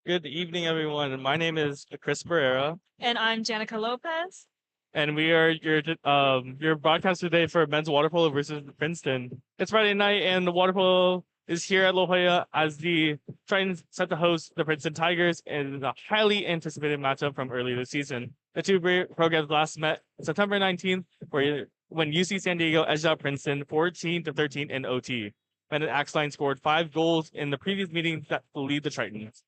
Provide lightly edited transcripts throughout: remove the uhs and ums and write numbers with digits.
Good evening, everyone. My name is Chris Barrera, And I'm Janicka Lopez. and we are your broadcast today for men's water polo versus Princeton. It's Friday night, and the water polo is here at La Jolla as the Tritons set to host the Princeton Tigers in a highly anticipated matchup from earlier this season. The two programs last met September 19th, when UC San Diego edged out Princeton 14-13 in OT. Bennett Axline scored 5 goals in the previous meeting that will lead the Tritons.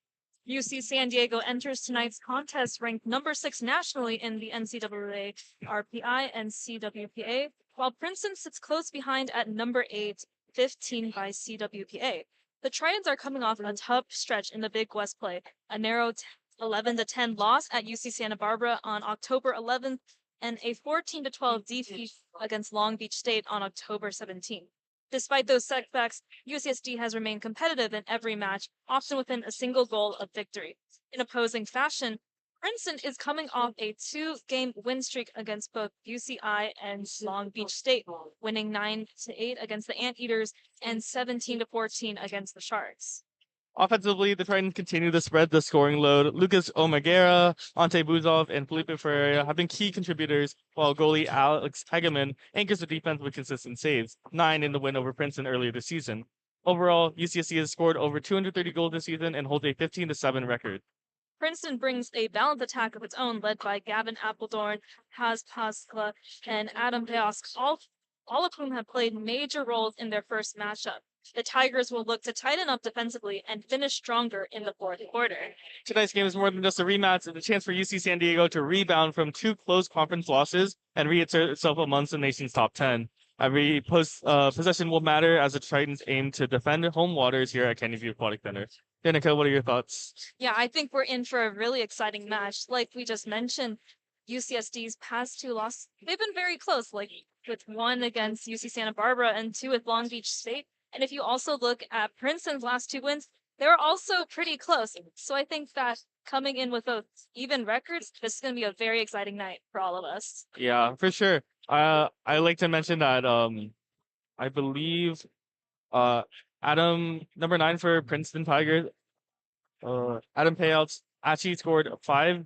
UC San Diego enters tonight's contest ranked number 6 nationally in the NCAA RPI and CWPA, while Princeton sits close behind at number 8, 15 by CWPA. The Tritons are coming off a tough stretch in the Big West play, a narrow 11-10 loss at UC Santa Barbara on October 11th, and a 14-12 defeat against Long Beach State on October 17th. Despite those setbacks, UCSD has remained competitive in every match, often within a single goal of victory. In opposing fashion, Princeton is coming off a 2-game win streak against both UCI and Long Beach State, winning 9-8 against the Anteaters and 17-14 against the Sharks. Offensively, the Titans continue to spread the scoring load. Lucas Omagera, Ante Buzov, and Felipe Ferreira have been key contributors, while goalie Alex Hegeman anchors the defense with consistent saves, 9 in the win over Princeton earlier this season. Overall, UCSC has scored over 230 goals this season and holds a 15-7 record. Princeton brings a balanced attack of its own, led by Gavin Appledorn, Haz Paskla, and Adam Peosk, all of whom have played major roles in their first matchup. The Tigers will look to tighten up defensively and finish stronger in the fourth quarter. Tonight's game is more than just a rematch. It's a chance for UC San Diego to rebound from 2 close conference losses and reinsert itself amongst the nation's top 10. Every possession will matter as the Titans aim to defend home waters here at Canyon View Aquatic Center. Danica, what are your thoughts? Yeah, I think we're in for a really exciting match. Like we just mentioned, UCSD's past 2 losses, they've been very close, like with 1 against UC Santa Barbara and 2 with Long Beach State. And if you also look at Princeton's last 2 wins, they were also pretty close. So I think that coming in with those even records, this is going to be a very exciting night for all of us. Yeah, for sure. I like to mention that I believe Adam number 9 for Princeton Tigers, Adam Payouts actually scored 5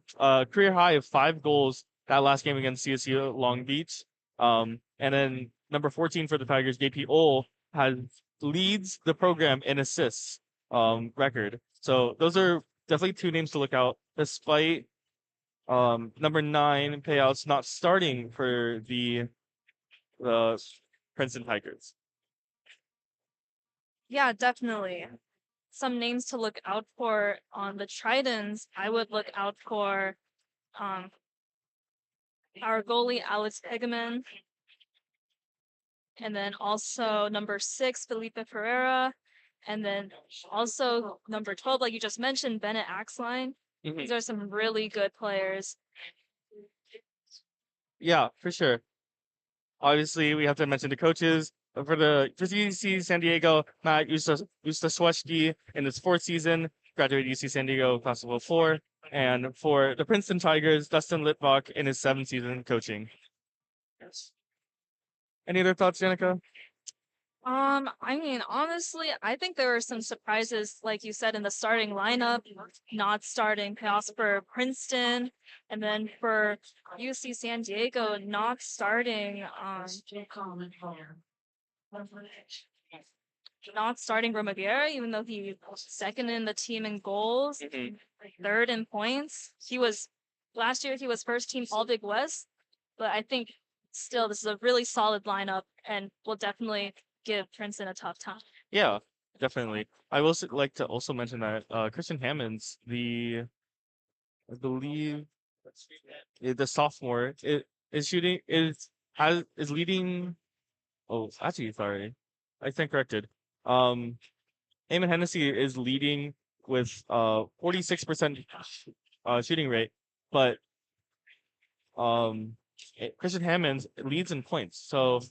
career high of 5 goals that last game against CSU Long Beach. And then number 14 for the Tigers, JP Ol, has leads the program in assists record. So those are definitely 2 names to look out, despite number 9 Payouts not starting for the Princeton Tigers. Yeah, definitely. Some names to look out for on the Tritons. I would look out for um, our goalie, Alex Hegeman. And then also number 6, Felipe Ferreira. And then also number 12, like you just mentioned, Bennett Axline. Mhm. These are some really good players. Yeah, for sure. Obviously, we have to mention the coaches. For UC San Diego, Matt Ustashweshki in his 4th season, graduated UC San Diego class of 04. And for the Princeton Tigers, Dustin Litvak in his 7th season coaching. Any other thoughts, Janica? I mean, honestly, I think there were some surprises, like you said, in the starting lineup, not starting chaos for Princeton, and then for UC San Diego, not starting not starting Romaguera, even though he was 2nd in the team in goals, Mhm. 3rd in points. He was last year he was 1st team All Big West, but I think still this is a really solid lineup and will definitely give Princeton a tough time. Yeah, definitely. I will like to also mention that Christian Hammonds, I believe the sophomore, it is shooting is leading. Oh, actually, sorry, I stand corrected. Um, Eamon Hennessy is leading with 46% shooting rate, but Christian Hammonds leads in points. So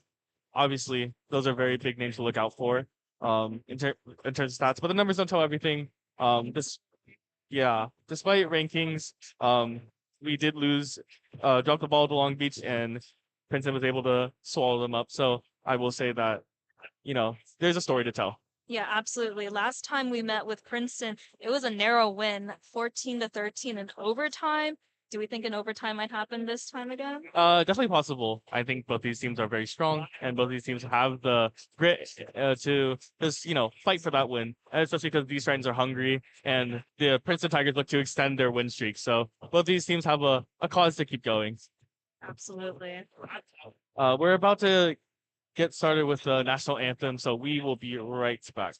obviously, those are very big names to look out for in terms of stats. But the numbers don't tell everything. This Yeah, despite rankings, we did lose, drop the ball to Long Beach, and Princeton was able to swallow them up. So I will say that there's a story to tell. Yeah, absolutely. Last time we met with Princeton, it was a narrow win, 14-13 in overtime. Do we think an overtime might happen this time again? Definitely possible. I think both these teams are very strong, and both these teams have the grit to just fight for that win. Especially because these Titans are hungry, and the Princeton Tigers look to extend their win streak. So both these teams have a cause to keep going. Absolutely. We're about to get started with the national anthem, so we will be right back.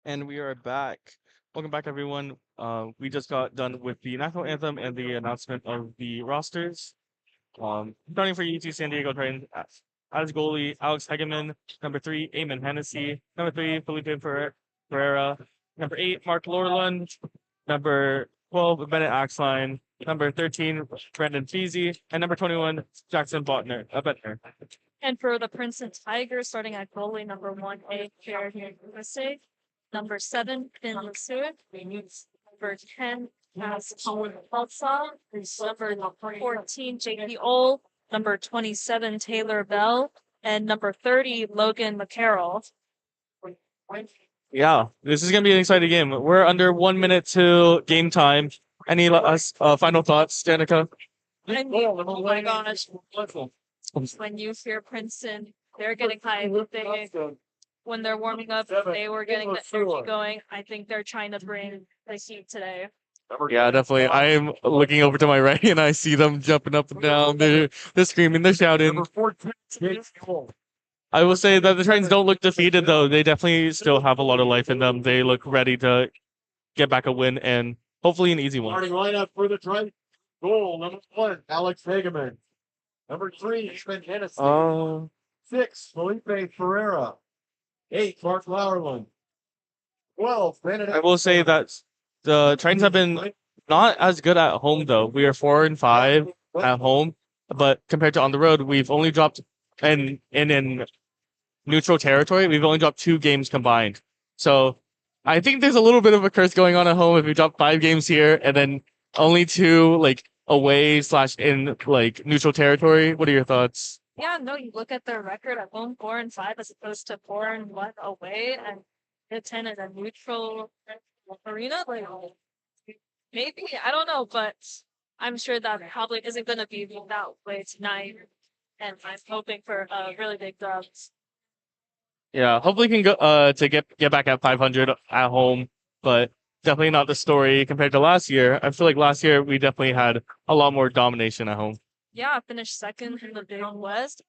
And we are back. Welcome back, everyone. We just got done with the national anthem and the announcement of the rosters. Starting for UT San Diego Trojans as goalie, Alex Hegeman. Number 3, Eamon Hennessy. Number 3, Felipe Barrera. Number 8, Mark Lorland. Number 12, Bennett Axline. Number 13, Brandon Feasy. And number 21, Jackson Bettner. And for the Princeton Tigers, starting at goalie, number 1A, Jared USA. Number 7, Finn Lesueur. Number 10, has Colin Baltsaw. Number 14, J.P. Ole. Number 27, Taylor Bell. And number 30, Logan McCarroll. Yeah, this is gonna be an exciting game. We're under 1 minute to game time. Any final thoughts, Janicka? I mean, oh my gosh. When you hear Princeton, they're getting hyped. When they're warming up, they were getting the energy going. I think they're trying to bring the heat today. Yeah, definitely. I'm looking over to my right and I see them jumping up and down. They're screaming, they're shouting. I will say that the Titans don't look defeated though. They definitely still have a lot of life in them. They look ready to get back a win and hopefully an easy one. Starting lineup for the Titans. Goal number 1, Alex Hageman. Number 3, Eamon Hennessy. 6, Felipe Barrera. 8, Mark Lauerland. 12, Brandon. I will say that the Titans have been not as good at home though. We are 4-5 at home, but compared to on the road, we've only dropped in neutral territory. We've only dropped 2 games combined. So I think there's a little bit of a curse going on at home if we drop 5 games here and then only 2 like away / in like neutral territory. What are your thoughts? Yeah, no, you look at their record at home 4-5 as opposed to 4-1 away and 10 in a neutral arena. Like maybe, I don't know, but I'm sure that probably isn't gonna be that way tonight. And I'm hoping for a really big dub. Yeah, hopefully we can go to get back at 500 at home, but definitely not the story compared to last year. I feel like last year we definitely had a lot more domination at home. Yeah, finished second in the Big West.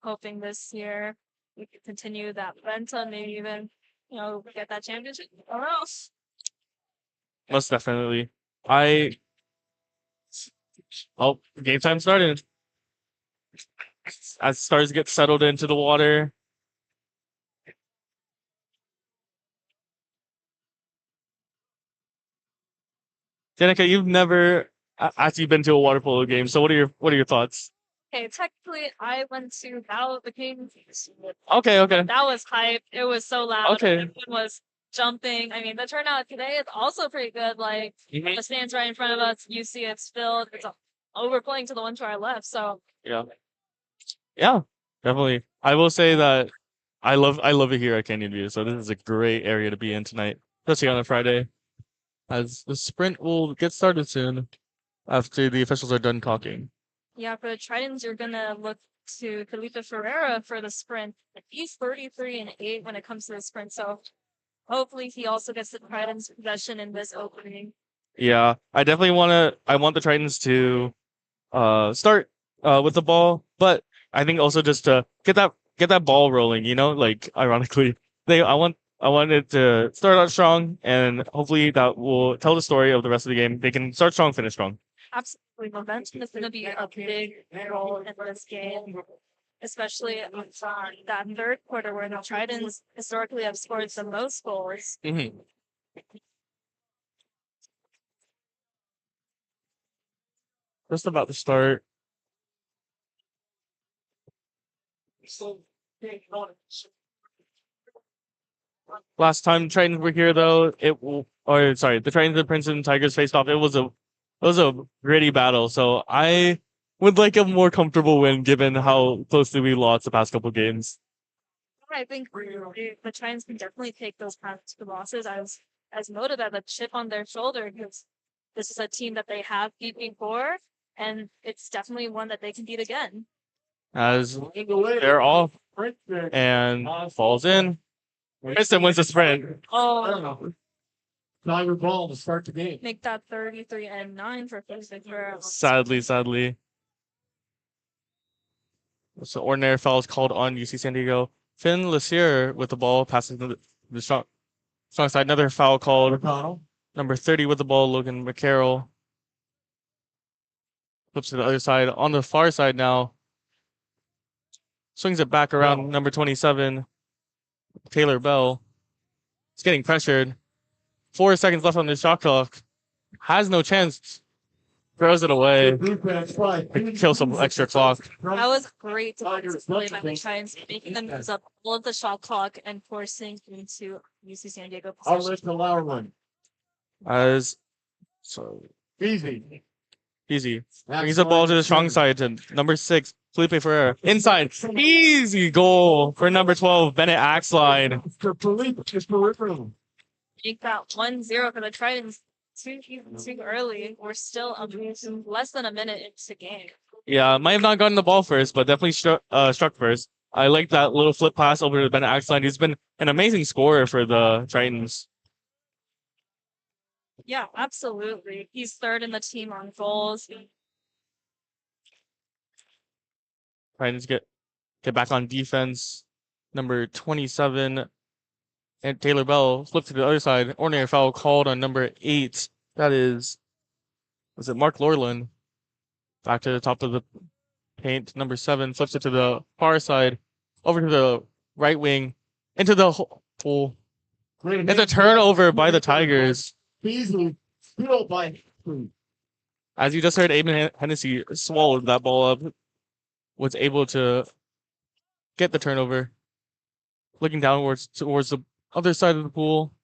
Hoping this year we can continue that momentum, maybe even, get that championship or else. Most definitely. Game time started. As stars get settled into the water. Janicka, you've never actually been to a water polo game, so what are your thoughts? Okay, technically, I went to Battle of the Kings. Okay. That was hype. It was so loud. Okay. Everyone was jumping. I mean, the turnout today is also pretty good. Like, the stands right in front of us, you see it's filled. It's overflowing to the one to our left. So Yeah, definitely. I will say that I love it here at Canyon View, so this is a great area to be in tonight, especially on a Friday, as the sprint will get started soon after the officials are done talking. yeah, for the Tritons, you're gonna look to Felipe Ferreira for the sprint. He's 33-8 when it comes to the sprint, so hopefully he also gets the Tritons possession in this opening. Yeah, I want the Titans to start with the ball, but I think also just to get that ball rolling, like ironically. I want it to start out strong and hopefully that will tell the story of the rest of the game. They can start strong, finish strong. Absolutely. Momentum is going to be a big role in this game, especially on that third quarter where the Tritons historically have scored the most goals. Mm-hmm. Just about to start. Last time Titans were here, though, the Titans and Princeton Tigers faced off. It was a gritty battle. So I would like a more comfortable win, given how closely we lost the past couple games. I think the Titans can definitely take those past two losses as noted as a chip on their shoulder because this is a team that they have beat before, and it's definitely one that they can beat again. As they're off and falls in. Princeton wins the sprint. Oh, Tiger ball to start the game. make that 33-9 for Princeton. Sadly. So ordinary foul is called on UC San Diego. Finn Lesueur with the ball passes the shot. Strong side, another foul called. O'Connell. Number 30 with the ball, Logan McCarroll. Flips to the other side. On the far side now. Swings it back around number 27, Taylor Bell. He's getting pressured. 4 seconds left on the shot clock. Has no chance. Throws it away. Kill some extra clock. That was great defensive play by the Giants, making them use up all of the shot clock and forcing into UC San Diego I'll possession. list the lower one. As so Easy. easy. Brings the ball to the strong side to number 6, Felipe Ferreira. Inside. Easy goal for number 12, Bennett Axline. For Felipe, just peripheral. Make that 1-0 for the Tritons too early. We're still less than a minute into game. Yeah, might have not gotten the ball first, but definitely struck first. I like that little flip pass over to Bennett Axline. He's been an amazing scorer for the Tritons. Yeah, absolutely. He's third in the team on goals. Titans get back on defense. Number 27, and Taylor Bell flipped to the other side. Ordinary foul called on number 8. That is, was it Mark Lorland? Back to the top of the paint. Number 7 flips it to the far side, over to the right wing, into the hole. It's a turnover by the Tigers. Easily. Still by. As you just heard, Aben Hennessy swallowed that ball up. Was able to get the turnover. Looking downwards towards the other side of the pool.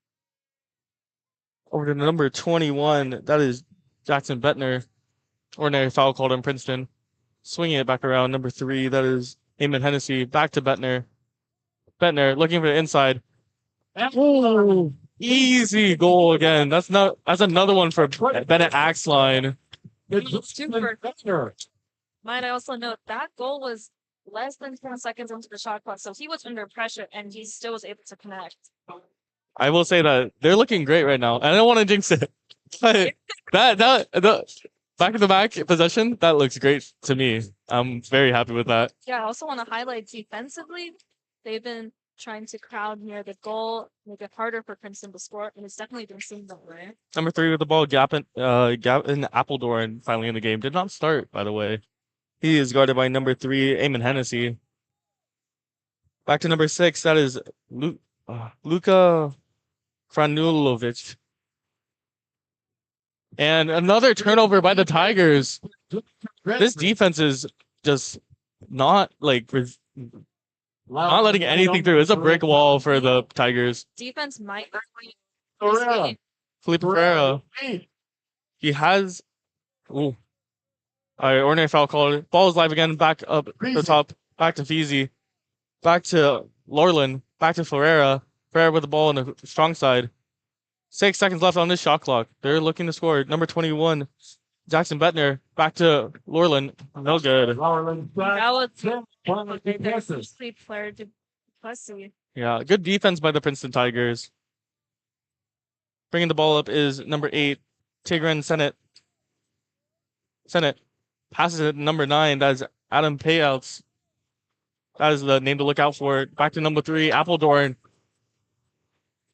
Over to number 21. That is Jackson Bettner. Ordinary foul called on Princeton. Swinging it back around. Number 3. That is Aben Hennessy. Back to Bettner. Bettner looking for the inside. Ooh, easy goal again. That's another one for Bennett Axline. Might I also note that goal was less than 10 seconds into the shot clock, so he was under pressure and he still was able to connect. I will say that they're looking great right now. I don't want to jinx it. But the back possession, that looks great to me. I'm very happy with that. Yeah, I also want to highlight defensively, they've been trying to crowd near the goal, make it harder for Princeton to score, and it's definitely been seen that way. Number 3 with the ball, Gavin Appledorn finally in the game. Did not start, by the way. He is guarded by number 3, Eamon Hennessy. Back to number 6, that is Luka Franulovic. And another turnover by the Tigers. This defense is just not letting anything through. It's a brick wall for the Tigers. Defense might Felipe Ferreira. He has. Ooh. All right, ordinary foul called. Ball is live again. Back up the top. Back to Feezy. Back to Lorland. Back to Ferreira. Ferreira with the ball on the strong side. 6 seconds left on this shot clock. They're looking to score. Number 21, Jackson Bettner. Back to Lorland. No good. that was player to Plessy. Yeah, good defense by the Princeton Tigers. Bringing the ball up is number 8, Tigran Senate passes it to number 9. That is Adam Payouts. That is the name to look out for. Back to number 3, Appledorn.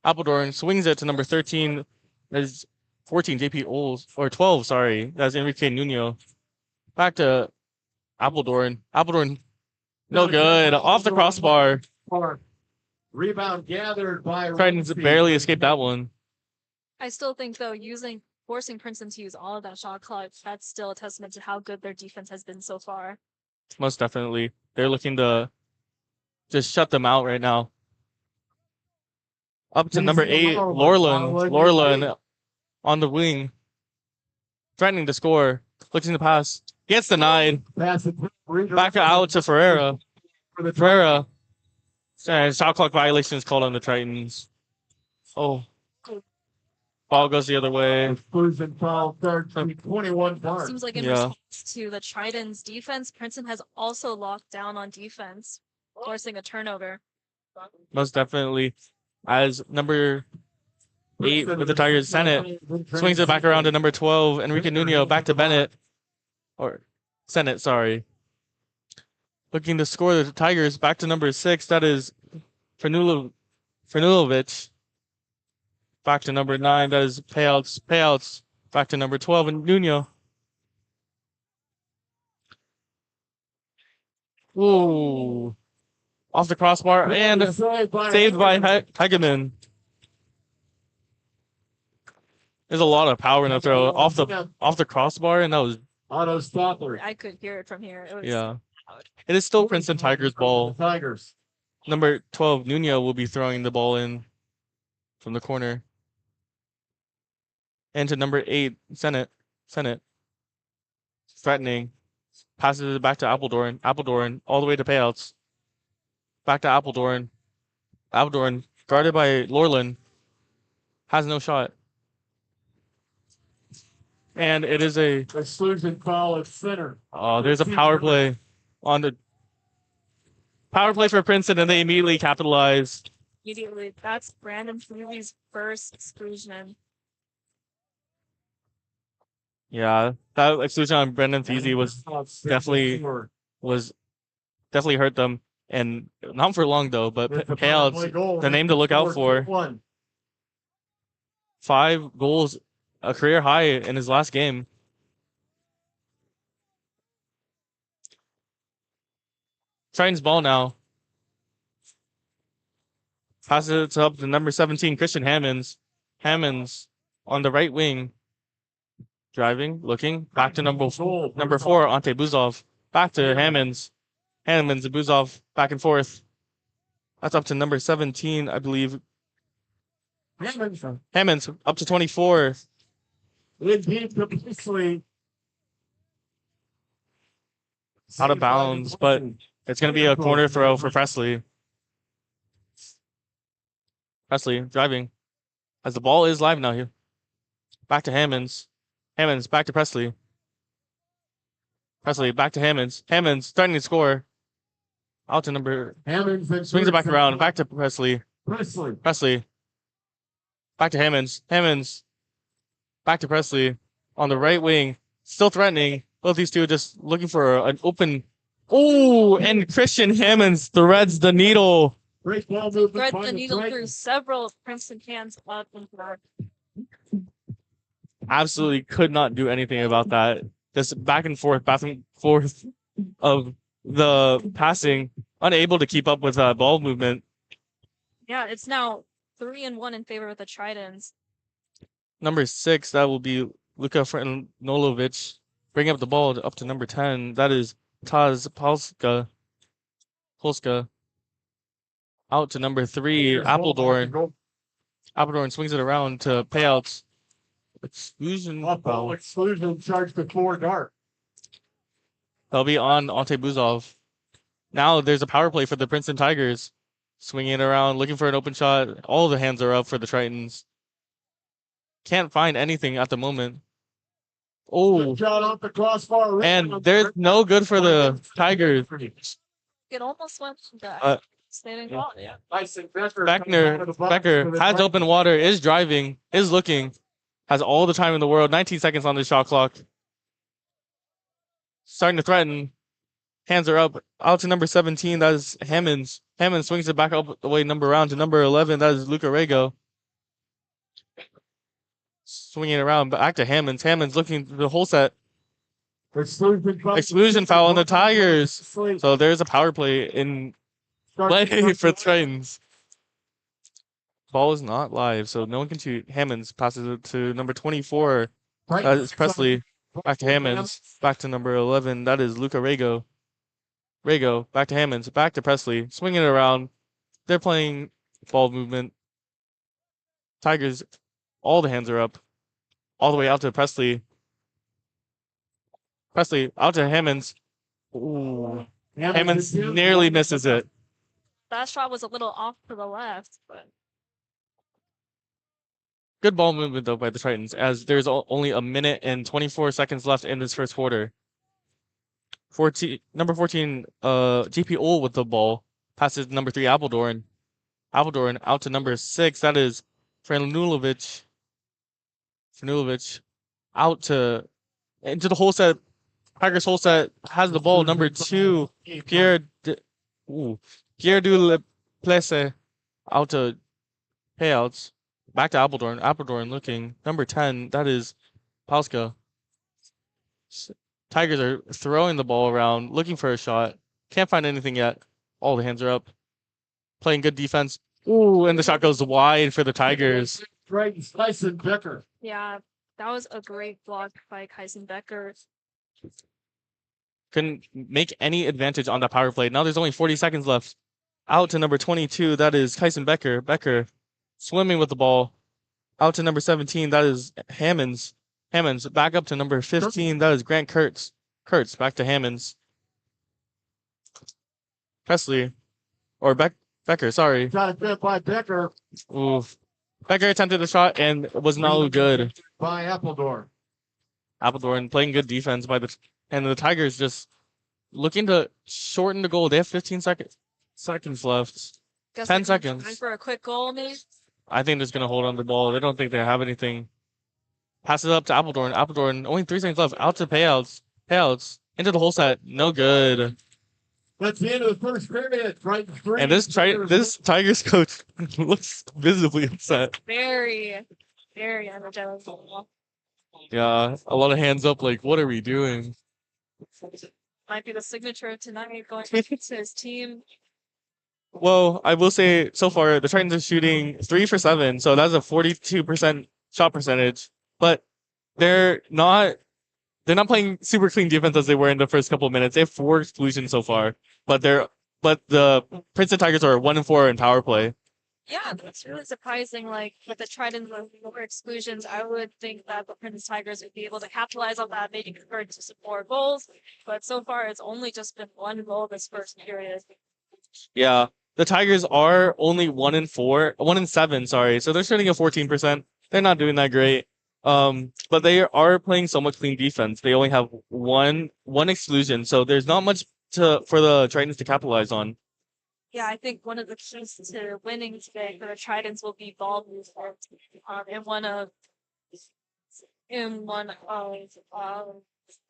Appledorn swings it to number 13. That is 14, JP Oles. Or 12, sorry. That's Enrique Nuno. Back to Appledorn. Appledorn, no good. Off the crossbar. Rebound gathered by Tritons barely escaped that one. I still think, though, forcing Princeton to use all of that shot clock, that's still a testament to how good their defense has been so far. Most definitely. They're looking to just shut them out right now. Up to number 8, Lorland. Lorland on the wing. Threatening to score. Looking to pass. Gets denied. Back out to Ferreira. Ferreira. Shot clock violation is called on the Tritons. Oh. Ball goes the other way. Exclusion foul, 21 points. Seems like in response to the Tritons' defense, Princeton has also locked down on defense, forcing a turnover. Most definitely. As number 8 with the Tigers, Senate swings it back around to number 12, Enrique Nuno, back to Bennett. Or Senate, sorry. Looking to score the Tigers, back to number 6, that is Franulovic. Back to number 9. That is payouts. Payouts. Back to number 12 and Nuno. Ooh. Off the crossbar and saved by Hegeman. There's a lot of power in the throw off the crossbar, and that was Auto stopper. I could hear it from here. It was yeah. It is still Princeton Tigers ball. Tigers. Number 12 Nuno will be throwing the ball in from the corner. And to number 8 Senate. Threatening. Passes it back to Appledorn. Appledorn all the way to payouts. Back to Appledorn. Appledorn guarded by Lorland. Has no shot. And it is a exclusion foul at center. Oh, there's a power play on the power play for Princeton, and they immediately capitalize. immediately. That's Brandon Freely's first exclusion. Yeah, that exclusion on Brendan Feasy was definitely hurt them, and not for long though. But payouts, the name to look out for. 5 goals, a career high in his last game. Tritons ball now. Passes it up to number 17, Christian Hammonds. Hammonds on the right wing. Driving, looking, back to number 4, Ante Buzov. Back to Hammonds. Hammonds and Buzov back and forth. That's up to number 17, I believe. Hammonds up to 24. Out of bounds, but it's going to be a corner throw for Presley. Presley driving. As the ball is live now here. Back to Hammonds. Hammonds back to Presley. Presley back to Hammonds. Hammonds starting to score. Out to number. Hammonds swings it back around. Back to Presley. Presley. Back to Hammonds. Hammonds. Back to Presley. On the right wing. Still threatening. Both these two just looking for an open. Oh, and Christian Hammonds threads the needle. Threads the needle through several Princeton fans up and back. Absolutely could not do anything about that. Just back and forth of the passing, unable to keep up with ball movement. Yeah, it's now 3-1 in favor of the Tritons. Number 6, that will be Luka Franolovic. Bring up the ball up to number 10. That is Taz Polska. Out to number 3, Appledorn. Appledorn swings it around to payouts. Exclusion charged before dark. They'll be on Ante Buzov. Now there's a power play for the Princeton Tigers. Swinging it around, looking for an open shot. All the hands are up for the Tritons. Can't find anything at the moment. Oh, shot off the crossbar. And there's no good for the Tigers. It almost went back. Standing ball, yeah. Becker has open water, is driving, is looking, has all the time in the world. 19 seconds on the shot clock. Starting to threaten. Hands are up. Out to number 17. That is Hammonds. Hammonds swings it back up the way number round to number 11. That is Luca Rego. Swinging it around back to Hammonds. Hammonds looking through the whole set. Exclusion foul on the Tigers. So there's a power play in play for Tritons. Ball is not live, so no one can shoot. Hammonds passes it to number 24. That is Presley. Back to Hammonds. Back to number 11. That is Luca Rego. Rego. Back to Hammonds. Back to Presley. Swinging it around. They're playing ball movement. Tigers, all the hands are up. All the way out to Presley. Presley out to Hammonds. Ooh. Hammonds nearly misses it. That shot was a little off to the left, but good ball movement though by the Tritons, as there's only a minute and 24 seconds left in this first quarter. Number 14, GP Ol with the ball passes number 3, Appledorn. Appledorn out to number 6. That is Franulovic. Franulovic out to into the whole set. Tigers whole set has the ball. Number 2, Pierre du Plessis out to payouts. Back to Appledorn. Appledorn looking. Number 10, that is Pauska. Tigers are throwing the ball around, looking for a shot. Can't find anything yet. All the hands are up. Playing good defense. Ooh, and the shot goes wide for the Tigers. Right, Tyson Becker. Yeah, that was a great block by Kyson Becker. Couldn't make any advantage on that power play. Now there's only 40 seconds left. Out to number 22, that is Kyson Becker. Becker swimming with the ball. Out to number 17, that is Hammonds. Hammonds back up to number 15, that is Grant Kurtz. Kurtz back to Hammonds. Presley. Or Becker, sorry. Got it bit by Becker. Oof. Becker attempted a shot and was not good. By Appledorn. Appledorn playing good defense by and the Tigers just looking to shorten the goal. They have 15 seconds left. Guess 10 they're gonna try seconds. for a quick goal, maybe. I think they're just gonna hold on to the ball. They don't think they have anything. Pass it up to Appledorn. Appledorn, only 3 seconds left. Out to payouts. Payouts. Into the whole set. No good. That's the end of the first period. Right. And this Tigers coach looks visibly upset. Very, very energetic. Yeah, a lot of hands up. Like, what are we doing? Might be the signature of tonight going to his team. Well, I will say so far the Titans are shooting 3 for 7, so that's a 42% shot percentage. But they're not playing super clean defense as they were in the first couple of minutes. They have 4 exclusions so far, but the Princeton Tigers are 1-4 in power play. Yeah, that's really surprising. Like with the Trident over exclusions, I would think that the Princeton Tigers would be able to capitalize on that, maybe convert to some more goals. But so far, it's only just been 1 goal this first period. Yeah, the Tigers are only 1-7, sorry. So they're shooting at 14%. They're not doing that great. But they are playing so much clean defense. They only have one exclusion, so there's not much for the Titans to capitalize on. Yeah, I think one of the keys to winning today for the Tridents will be ball movement.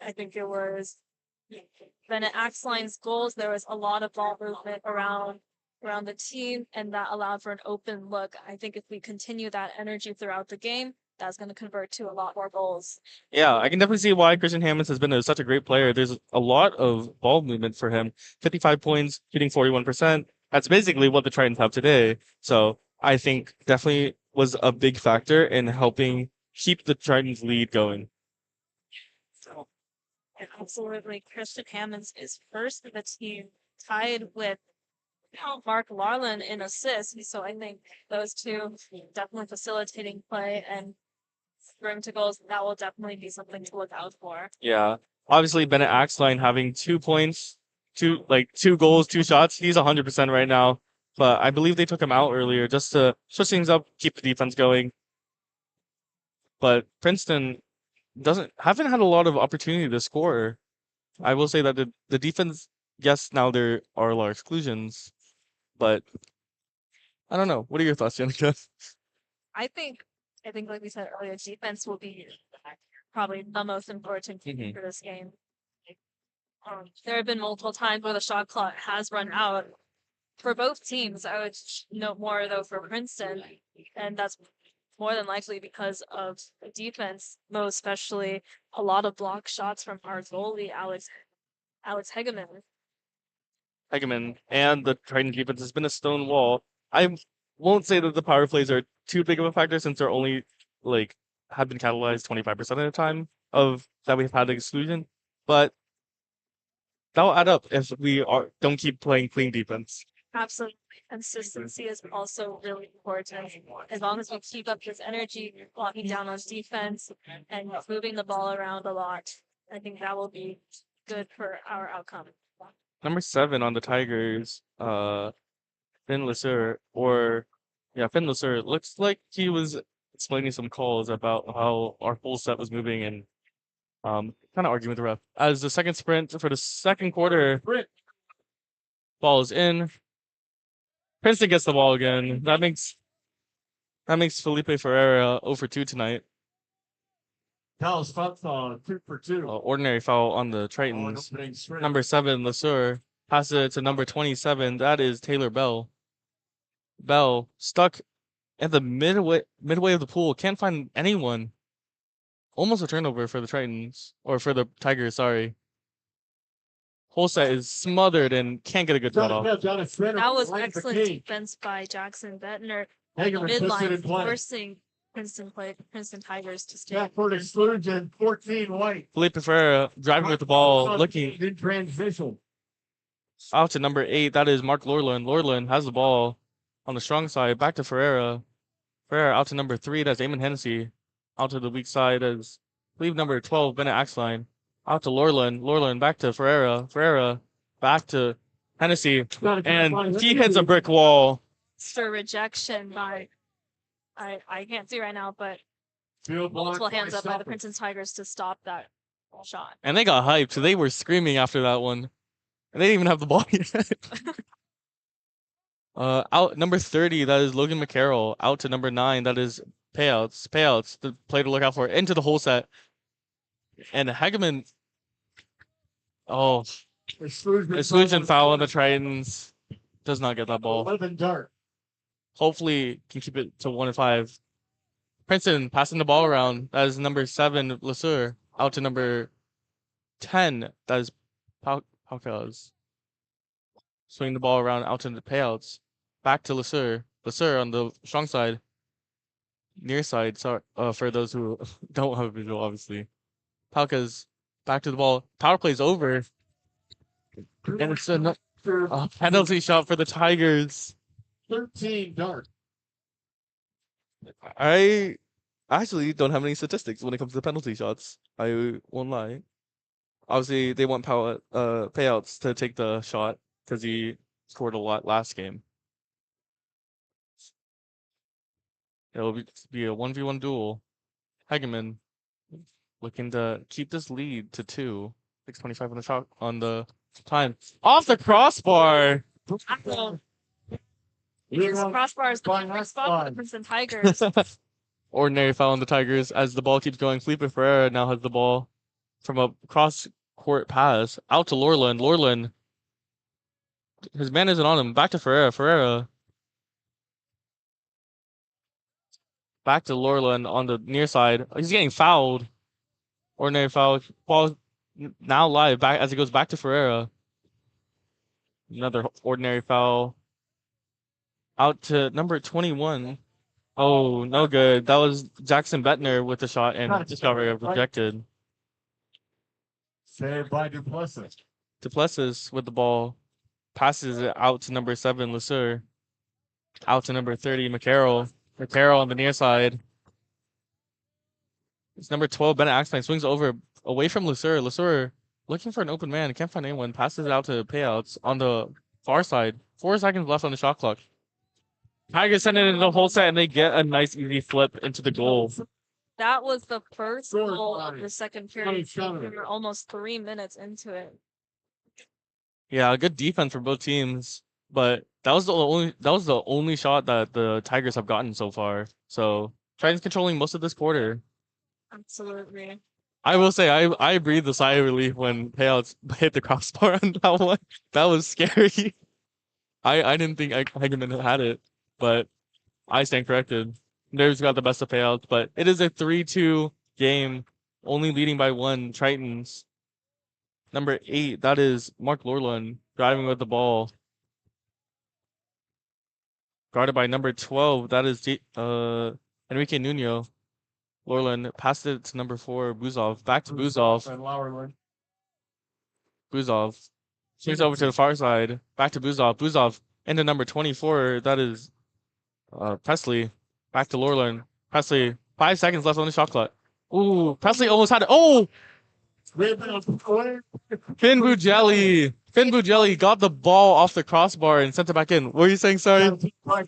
I think it was Bennett Axline's goals. There was a lot of ball movement around the team, and that allowed for an open look. I think if we continue that energy throughout the game, that's going to convert to a lot more goals. Yeah, I can definitely see why Christian Hammonds has been such a great player. There's a lot of ball movement for him. 55 points, shooting 41%. That's basically what the Titans have today. So I think definitely was a big factor in helping keep the Titans lead going. So, and absolutely, Christian Hammonds is first in the team, tied with Mark Larlin in assists. So I think those two definitely facilitating play and room to goals. That will definitely be something to look out for. Yeah. Obviously, Bennett Axline having 2 points, 2 goals, 2 shots. He's 100% right now. But I believe they took him out earlier just to switch things up, keep the defense going. But Princeton haven't had a lot of opportunity to score. I will say that the defense, yes, now there are a lot of exclusions, but I don't know. What are your thoughts, Janicka? I think like we said earlier, defense will be probably the most important thing for this game. There have been multiple times where the shot clock has run out for both teams. I would note more though for Princeton, and that's more than likely because of the defense, most especially a lot of block shots from our goalie, Alex Hegeman. And the Triton defense has been a stone wall. I won't say that the power plays are too big of a factor since they're only have been catalyzed 25% of the time of that we've had the exclusion, but that'll add up if we don't keep playing clean defense. Absolutely. Consistency is also really important. As long as we keep up this energy, locking down on defense and moving the ball around a lot, I think that will be good for our outcome. Number 7 on the Tigers, Finn Lesur, Finn Lesur looks like he was explaining some calls about how our full set was moving and kind of arguing with the ref. As the second sprint for the second quarter, ball is in. Princeton gets the ball again. That makes Felipe Barrera 0 for 2 tonight. Dallas Fox on 2 for 2. Ordinary foul on the Tritons. Number 7, Lesur passes it to number 27. That is Taylor Bell. Bell stuck at the midway of the pool. Can't find anyone. Almost a turnover for the Titans or for the Tigers. Sorry. Whole set is smothered and can't get a good shot off. That was excellent defense by Jackson Bettner. Midline forcing Princeton Tigers to stay. Backward exclusion, 14 white. Felipe Ferreira driving with the ball, looking in transition. out to number 8. That is Mark Lorland. Lorland has the ball on the strong side. Back to Ferreira. Ferreira out to number 3. That's Eamon Hennessy. Out to the weak side as I believe number 12, Bennett Axline. Out to Lorland. Lorland back to Ferreira. Ferreira back to Hennessy. And he hits a brick wall. For rejection by I can't see right now, but multiple hands up by the Princeton Tigers to stop that shot. And they got hyped. They were screaming after that one. And they didn't even have the ball yet. Out number 30, that is Logan McCarroll. Out to number 9, that is Payouts. Payouts, the play to look out for. Into the whole set. And Hageman. Oh. Exclusion foul on the Tritons. Does not get that ball. 11 dart. Hopefully can keep it to 1-5. Princeton passing the ball around. That is number 7, Lesueur. Out to number 10. That is Paucas. Swing the ball around out to the Payouts. Back to Lesueur. Lesueur on the strong side. Near side, sorry, for those who don't have a visual, obviously. Paucas back to the ball. Power play's over. And it's a penalty shot for the Tigers. 13 dart. I actually don't have any statistics when it comes to penalty shots. I won't lie. Obviously, they want Payouts to take the shot because he scored a lot last game. It'll be a 1v1 duel. Hageman looking to keep this lead to 2. 6:25 on the shot on the time. Off the crossbar. This crossbar is the perfect spot for the Princeton Tigers. Ordinary foul on the Tigers as the ball keeps going. Felipe Ferreira now has the ball from a cross-court pass out to Lorland. Lorland, his man isn't on him. Back to Ferreira. Ferreira. Back to Lorland on the near side. He's getting fouled. Ordinary foul. Ball now live back as it goes back to Ferreira. Another ordinary foul. Out to number 21. Oh, no good. That was Jackson Bettner with the shot and discovery rejected. Saved by Duplessis. Duplessis with the ball. Passes it out to number 7, Lesueur. Out to number 30, McCarroll. McCarroll on the near side. It's number 12, Bennett Axline. Swings over away from Lesueur. Lesueur looking for an open man. Can't find anyone. Passes it out to Payouts on the far side. 4 seconds left on the shot clock. Tigers send it into the whole set and they get a nice easy flip into the goal. That was the first goal of the second period. We were almost 3 minutes into it. Yeah, good defense for both teams, but that was the only shot that the Tigers have gotten so far. So Titans controlling most of this quarter. Absolutely. I will say I breathed a sigh of relief when Payouts hit the crossbar on that one. That was scary. I didn't think Hageman had it, but I stand corrected. Nerves got the best of Payouts, but it is a 3-2 game, only leading by 1. Tritons. Number 8, that is Mark Lorland driving with the ball. Guarded by number 12, that is Enrique Nuno. Lorland passed it to number 4, Buzov. Back to Buzov. Buzov. Swings over to the far side. Back to Buzov. Buzov into number 24, that is Presley. Back to Lorland. Presley, 5 seconds left on the shot clock. Ooh, Presley almost had it. Oh! Finn Bujelli. Finn Bujelli got the ball off the crossbar and sent it back in. What were you saying, sorry?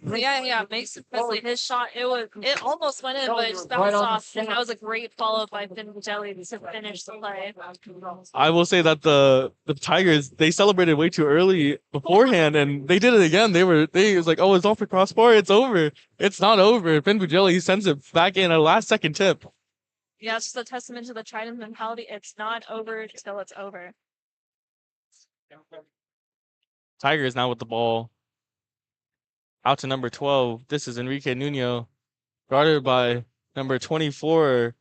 Yeah. Mason Presley, his shot, it almost went in, but it just bounced off. And that was a great follow by Finn Bujelli to finish the play. I will say that the Tigers, they celebrated way too early beforehand and they did it again. They was like, oh, it's off the crossbar, it's over. It's not over. Finn Bujelli sends it back in a last second tip. Yeah, it's just a testament to the Trident mentality. It's not over till it's over. Tigers now with the ball. Out to number 12. This is Enrique Nuno. Guarded by number 24,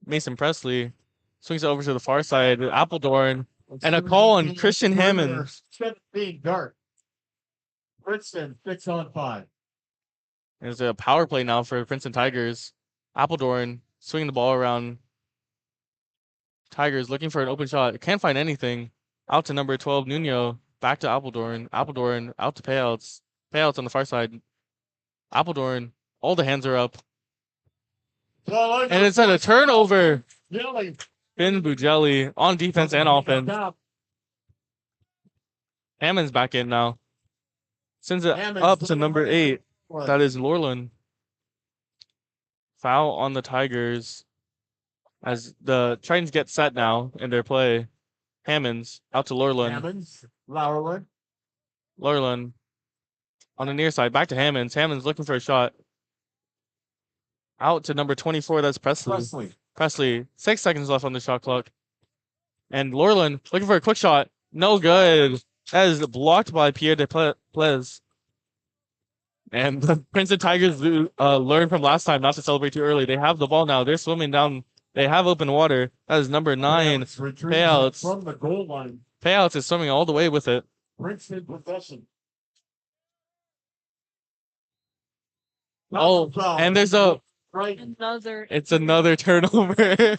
Mason Presley. Swings it over to the far side. Appledorn. And a call on Christian Hammond. 17 dark. Princeton 6 on 5. There's a power play now for Princeton Tigers. Appledorn swinging the ball around. Tigers looking for an open shot. Can't find anything. Out to number 12, Nuno. Back to Appledorn. Appledorn out to Payouts. Payouts on the far side. Appledorn. All the hands are up. And it's at a turnover. Finn Bugelli on defense and offense. Hammond's back in now. Sends it up to number 8. That is Lorland. Foul on the Tigers as the Tritons get set now in their play. Hammonds out to Lorland. Hammonds, Lowerland. Lorland on the near side. Back to Hammonds. Hammonds looking for a shot. Out to number 24. That's Presley. Presley. 6 seconds left on the shot clock. And Lorland looking for a quick shot. No good. That is blocked by Pierre de Plez. And the Princeton Tigers learned from last time not to celebrate too early. They have the ball now. They're swimming down. They have open water. That is number 9. Payouts. From the goal line. Payouts is swimming all the way with it. Princeton possession. Oh, and there's it's another turnover.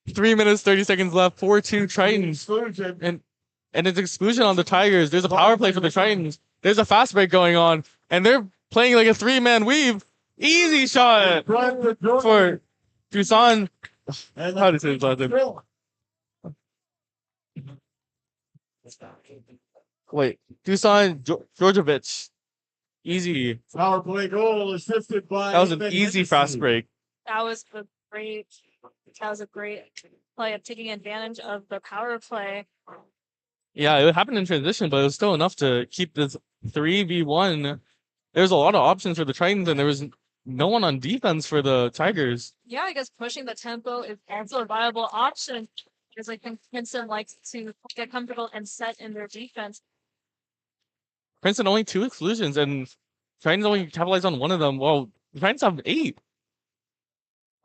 3 minutes, 30 seconds left. 4-2 Tritons. And it's exclusion on the Tigers. There's a power play for the Tritons. There's a fast break going on. And they're playing like a 3-man weave. Easy shot for Dusan. How to say his last name? Wait, Dusan Georgievich. Easy. Power play goal assisted by. That was an easy fast break. That was a great play of taking advantage of the power play. Yeah, it happened in transition, but it was still enough to keep this 3v1. There's a lot of options for the Tritons, and there was no one on defense for the Tigers. Yeah, I guess pushing the tempo is also a viable option because I think Princeton likes to get comfortable and set in their defense. Princeton only 2 exclusions, and Tritons only capitalized on one of them. Well, the Tritons have 8.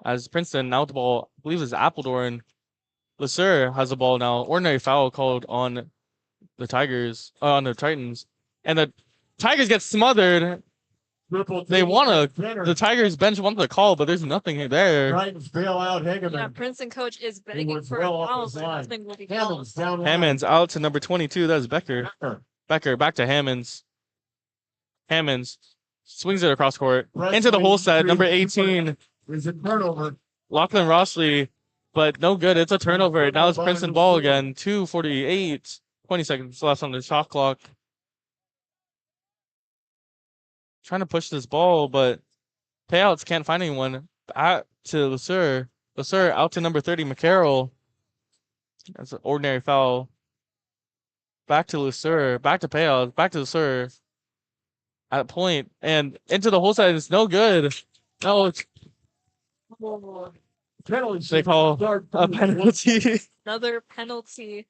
As Princeton now with the ball, I believe is Appledorn. LeSueur has the ball now. Ordinary foul called on the Tigers, on the Tritons. And the Tigers get smothered. They want to, the Tigers bench wanted to call, but there's nothing there. Tritons bail out Hageman. Yeah, Princeton coach is begging for a foul, but nothing will be called. Hammonds out to number 22. That's Becker. Becker back to Hammonds. Hammonds swings it across court into the hole set. Number 18. Is a turnover. Lachlan Rossley, but no good. It's a turnover. Now it's Princeton ball again. 2:48. 20 seconds left on the shot clock. Trying to push this ball, but Payouts can't find anyone. Back to LeSueur. LeSueur out to number 30, McCarroll. That's an ordinary foul. Back to LeSueur. Back to Payouts. Back to LeSueur. At a point. And into the hole side. It's no good. No, it's they call a penalty. Another penalty.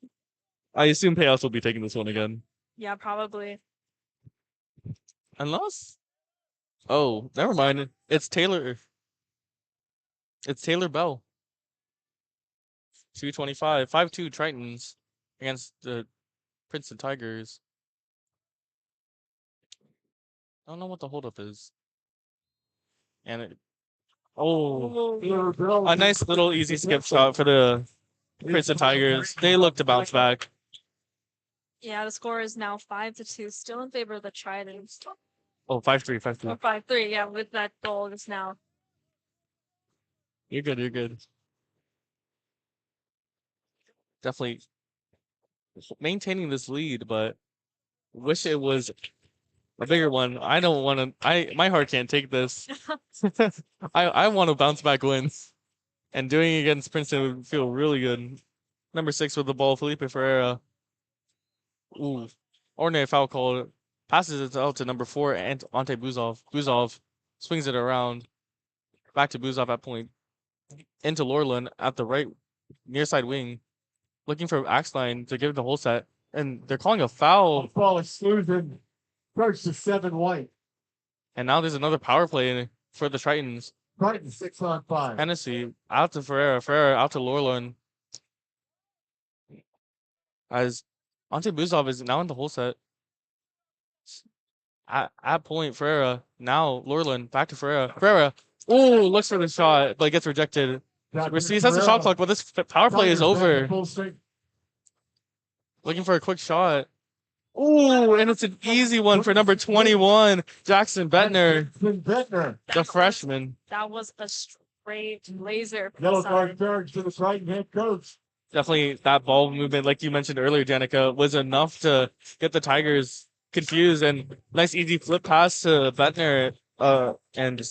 I assume Payouts will be taking this one again. Yeah, probably. Unless. Oh, never mind. It's Taylor. It's Taylor Bell. 2:25. 5-2 Tritons against the Princeton Tigers. I don't know what the holdup is. And it. Oh, a nice little easy skip shot for the Princeton Tigers. They look to bounce back. Yeah, the score is now 5-2, still in favor of the Tritons. Oh, 5-3, 5-3. Or 5-3, yeah, with that goal just now. You're good, you're good. Definitely maintaining this lead, but wish it was a bigger one. I don't want to. My heart can't take this. I want to bounce back wins, and doing it against Princeton would feel really good. Number 6 with the ball, Felipe Ferreira. Ooh, ordinary foul call. Passes it out to number 4, and Ante Buzov. Buzov swings it around. Back to Buzov at point. Into Lorland at the right near side wing. Looking for Axline to give the whole set. And they're calling a foul. Ball exclusion. First to 7 white. And now there's another power play for the Tritons. Triton 6 on 5. Hennessy out to Ferreira. Ferreira out to Lorland. As Ante Buzov is now in the whole set. At point, Ferreira. Now Lorland back to Ferreira. Ferreira. Ooh, looks for the shot, but gets rejected. Receives has a shot clock, but this power play is over. Looking for a quick shot. Ooh, and it's an easy one for number 21, Jackson Bettner, the freshman. That was a straight laser. Yellow card charge to the Triton head coach. Definitely that ball movement, like you mentioned earlier, Janicka, was enough to get the Tigers confused. And nice easy flip pass to Bettner. And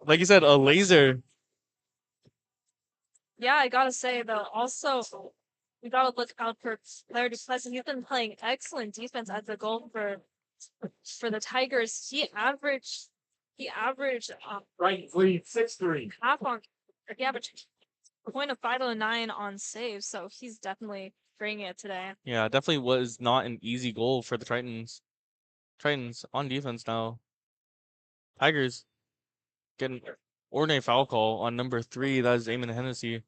like you said, a laser. Yeah, I gotta say though, also we gotta look out for Larry Duplessis. He's been playing excellent defense at the goal for the Tigers. He averaged Triton lead 6-3. half on he averaged a point of 509 on saves, so he's definitely bringing it today. Yeah, definitely was not an easy goal for the Tritons. Tritons on defense now. Tigers getting ordinary foul call on number 3. That is Eamon Hennessy.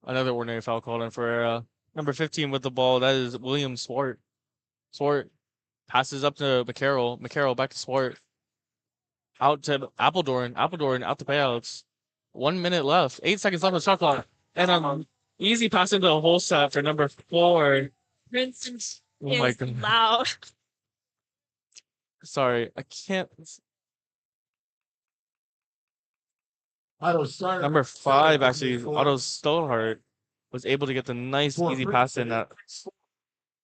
Another ordinary foul call on Ferreira. Number 15 with the ball. That is William Swart. Swart passes up to McCarroll. McCarroll back to Swart. Out to Appledorn. Appledorn out to payouts. 1 minute left. 8 seconds left on the shot clock. And easy pass into the whole set for number 4. Princeton Oh my is god. loud. Sorry, I can't. Number 5, actually, Otto Stolhart was able to get the nice, easy pass in that.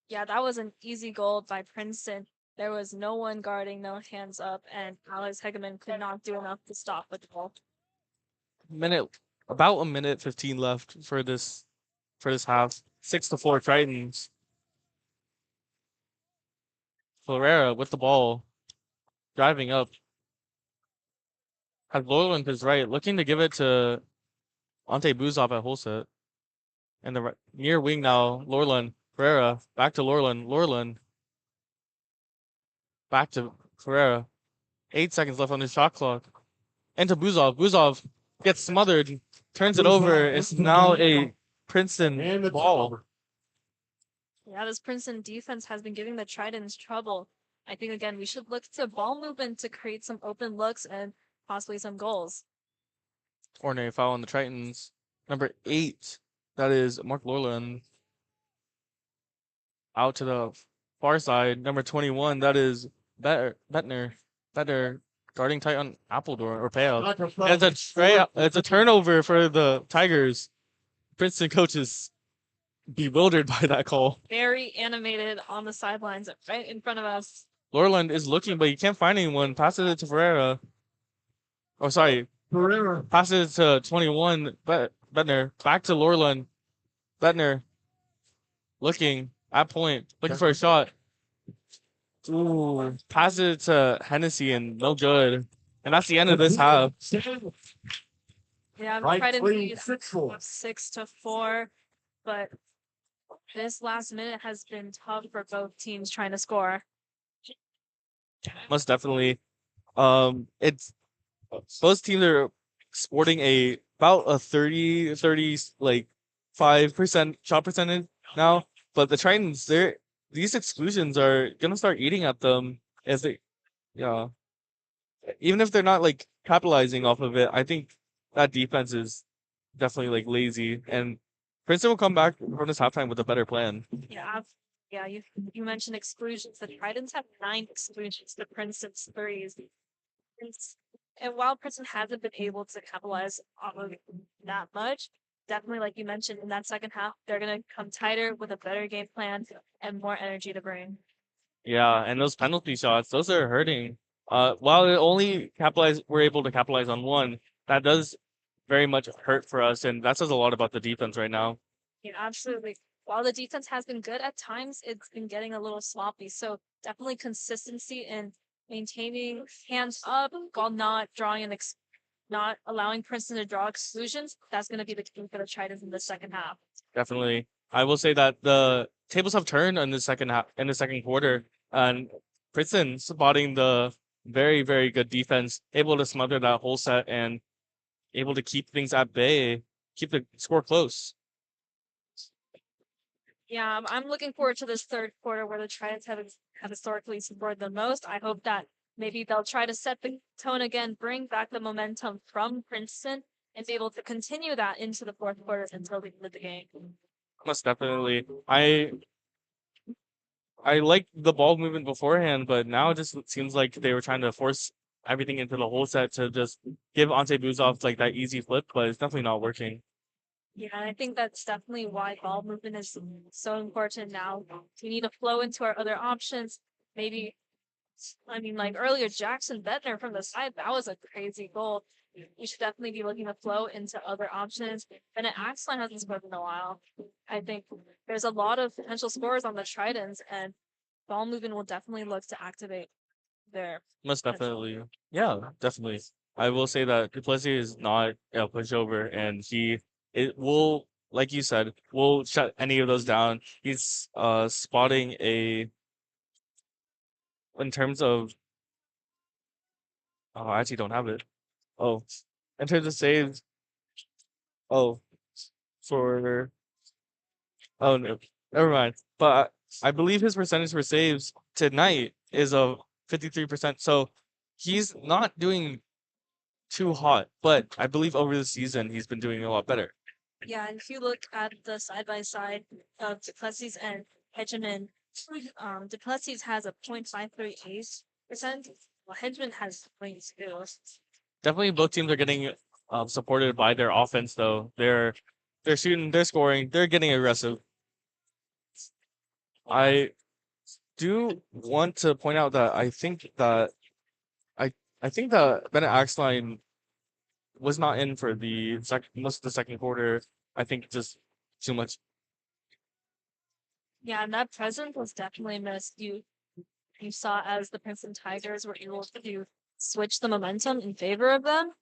Yeah, that was an easy goal by Princeton. There was no one guarding, no hands up, and Alex Hegeman could not do enough to stop the ball. About a minute 15 left for this half. 6-4 Tritons. Barrera with the ball, driving up. Has Lorland to his right, looking to give it to Ante Buzov at whole set. And the near wing now, Lorland. Barrera, back to Lorland. Lorland. Back to Ferreira. 8 seconds left on the shot clock. Into Buzov. Buzov gets smothered, turns it over. It's now a Princeton ball. Yeah, this Princeton defense has been giving the Tritons trouble. I think, again, we should look to ball movement to create some open looks and possibly some goals. Ordinary foul on the Tritons. Number 8, that is Mark Lorland. Out to the far side. Number 21, that is Bettner. Bettner guarding tight on Appledorn or payout. It's a turnover for the Tigers. Princeton coaches bewildered by that call. Very animated on the sidelines right in front of us. Lorland is looking, but he can't find anyone. Passes it to Ferreira. Oh, sorry. Barrera. Passes it to 21. Bettner. Back to Lorland. Bettner. Looking at point. Looking for a shot. Ooh. Passes it to Hennessy and no good. And that's the end of this half. Yeah, Right, Tritons lead lead 6-4. 6-4, but this last minute has been tough for both teams trying to score. Most definitely. It's both teams are sporting about a 30 like 5% shot percentage now, but the Tritons, these exclusions are gonna start eating at them as they, yeah. Even if they're not like capitalizing off of it, I think that defense is definitely like lazy, and Princeton will come back from this halftime with a better plan. Yeah, you mentioned exclusions. The Tritons have 9 exclusions to Princeton's 3s. And while Princeton hasn't been able to capitalize off of that much, definitely, like you mentioned, in that second half, they're going to come tighter with a better game plan and more energy to bring. Yeah, and those penalty shots, those are hurting. While we're able to capitalize on one, that does very much hurt for us, and that says a lot about the defense right now. Yeah, absolutely. While the defense has been good at times, it's been getting a little sloppy. So definitely consistency in maintaining hands up while not drawing not allowing Princeton to draw exclusions. That's going to be the key for the Tritons in the second half. Definitely. I will say that the tables have turned in the second half, in the second quarter, and Princeton spotting the very, very good defense, able to smother that whole set and able to keep things at bay, keep the score close. Yeah, I'm looking forward to this third quarter where the Tridents have historically scored the most. I hope that maybe they'll try to set the tone again, bring back the momentum from Princeton, and be able to continue that into the fourth quarter until the end of the game. Most definitely. I liked the ball movement beforehand, but now it just seems like they were trying to force everything into the whole set to just give Ante Buzov like that easy flip, but it's definitely not working. Yeah, and I think that's definitely why ball movement is so important now. We need to flow into our other options. Maybe, I mean, like earlier, Jackson Bettner from the side, that was a crazy goal. We should definitely be looking to flow into other options. Bennett Axline hasn't scored in a while. I think there's a lot of potential scores on the Tridents, and ball movement will definitely look to activate their Most potential. definitely. Yeah, definitely. I will say that Duplessis is not a pushover, and it will, like you said, will shut any of those down. He's spotting a in terms of oh, I actually don't have it. Oh, in terms of saves, oh, for oh no, never mind. But I believe his percentage for saves tonight is of 53%. So he's not doing too hot, but I believe over the season he's been doing a lot better. Yeah, and if you look at the side by side of Duplessis and Hedgeman, Duplessis has a 0.53 ace percent, while Hedgeman has 0.2. Definitely, both teams are getting supported by their offense, though. They're shooting, they're scoring, they're getting aggressive. I do want to point out that I think that Bennett Axline was not in for the most of the second quarter. I think just too much. Yeah, and that presence was definitely missed. You saw as the Princeton Tigers were able to switch the momentum in favor of them,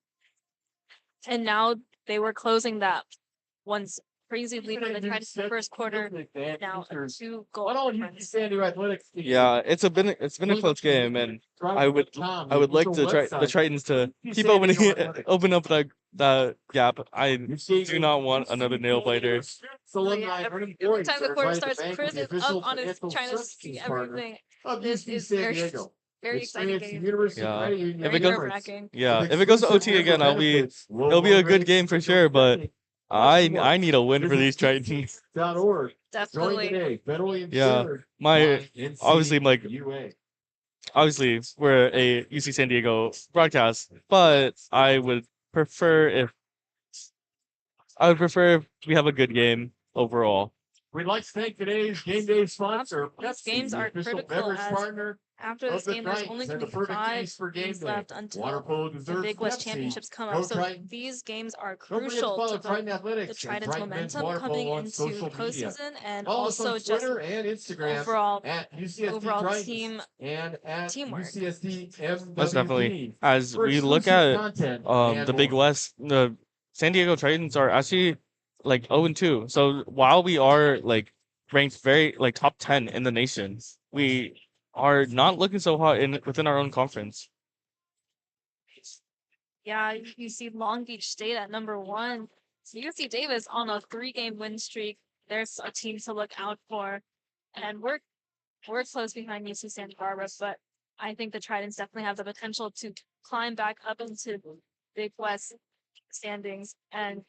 and now they were closing that once crazy lead when they tried to the first quarter. Now a 2-goal Why don't you difference. San Diego Athletics? Yeah, it's been a close game, and I would like to try the Tritons to keep opening open up that gap. I do not want another nail biter. Every time the quarter starts, Chris is up on his trying to see everything. This is very exciting game. Yeah, if Very it goes, nerve-wracking. yeah, if it goes to OT again, it'll be a good game for sure. But I need a win for these Tritons. Definitely. Yeah, my obviously like obviously we're a UC San Diego broadcast, but I would prefer if we have a good game overall. We'd like to thank today's game day sponsor, These Pepsi, games the are official critical beverage as partner after of this the game, there's Titans only and going the to be perfect 5 case for game games day. left until Water Polo the deserves Big West Pepsi. Championships come Go up. So Triton. these games are Don't forget to crucial follow to Triton the Athletics and Trident's Triton Men's momentum Water coming Polo on into social media. postseason, and Follow us also on just Twitter and Instagram overall at UCSD overall Tritons team and at teamwork. UCSD Most definitely. MWP. As For we look exclusive at content and the Big more. West, the San Diego Titans are actually like 0-2. So while we are like ranked very like top 10 in the nation, we are not looking so hot in within our own conference. Yeah, you see Long Beach State at number 1. So UC Davis on a 3-game win streak. There's a team to look out for, and we're close behind UC Santa Barbara, but I think the Tridents definitely have the potential to climb back up into Big West standings and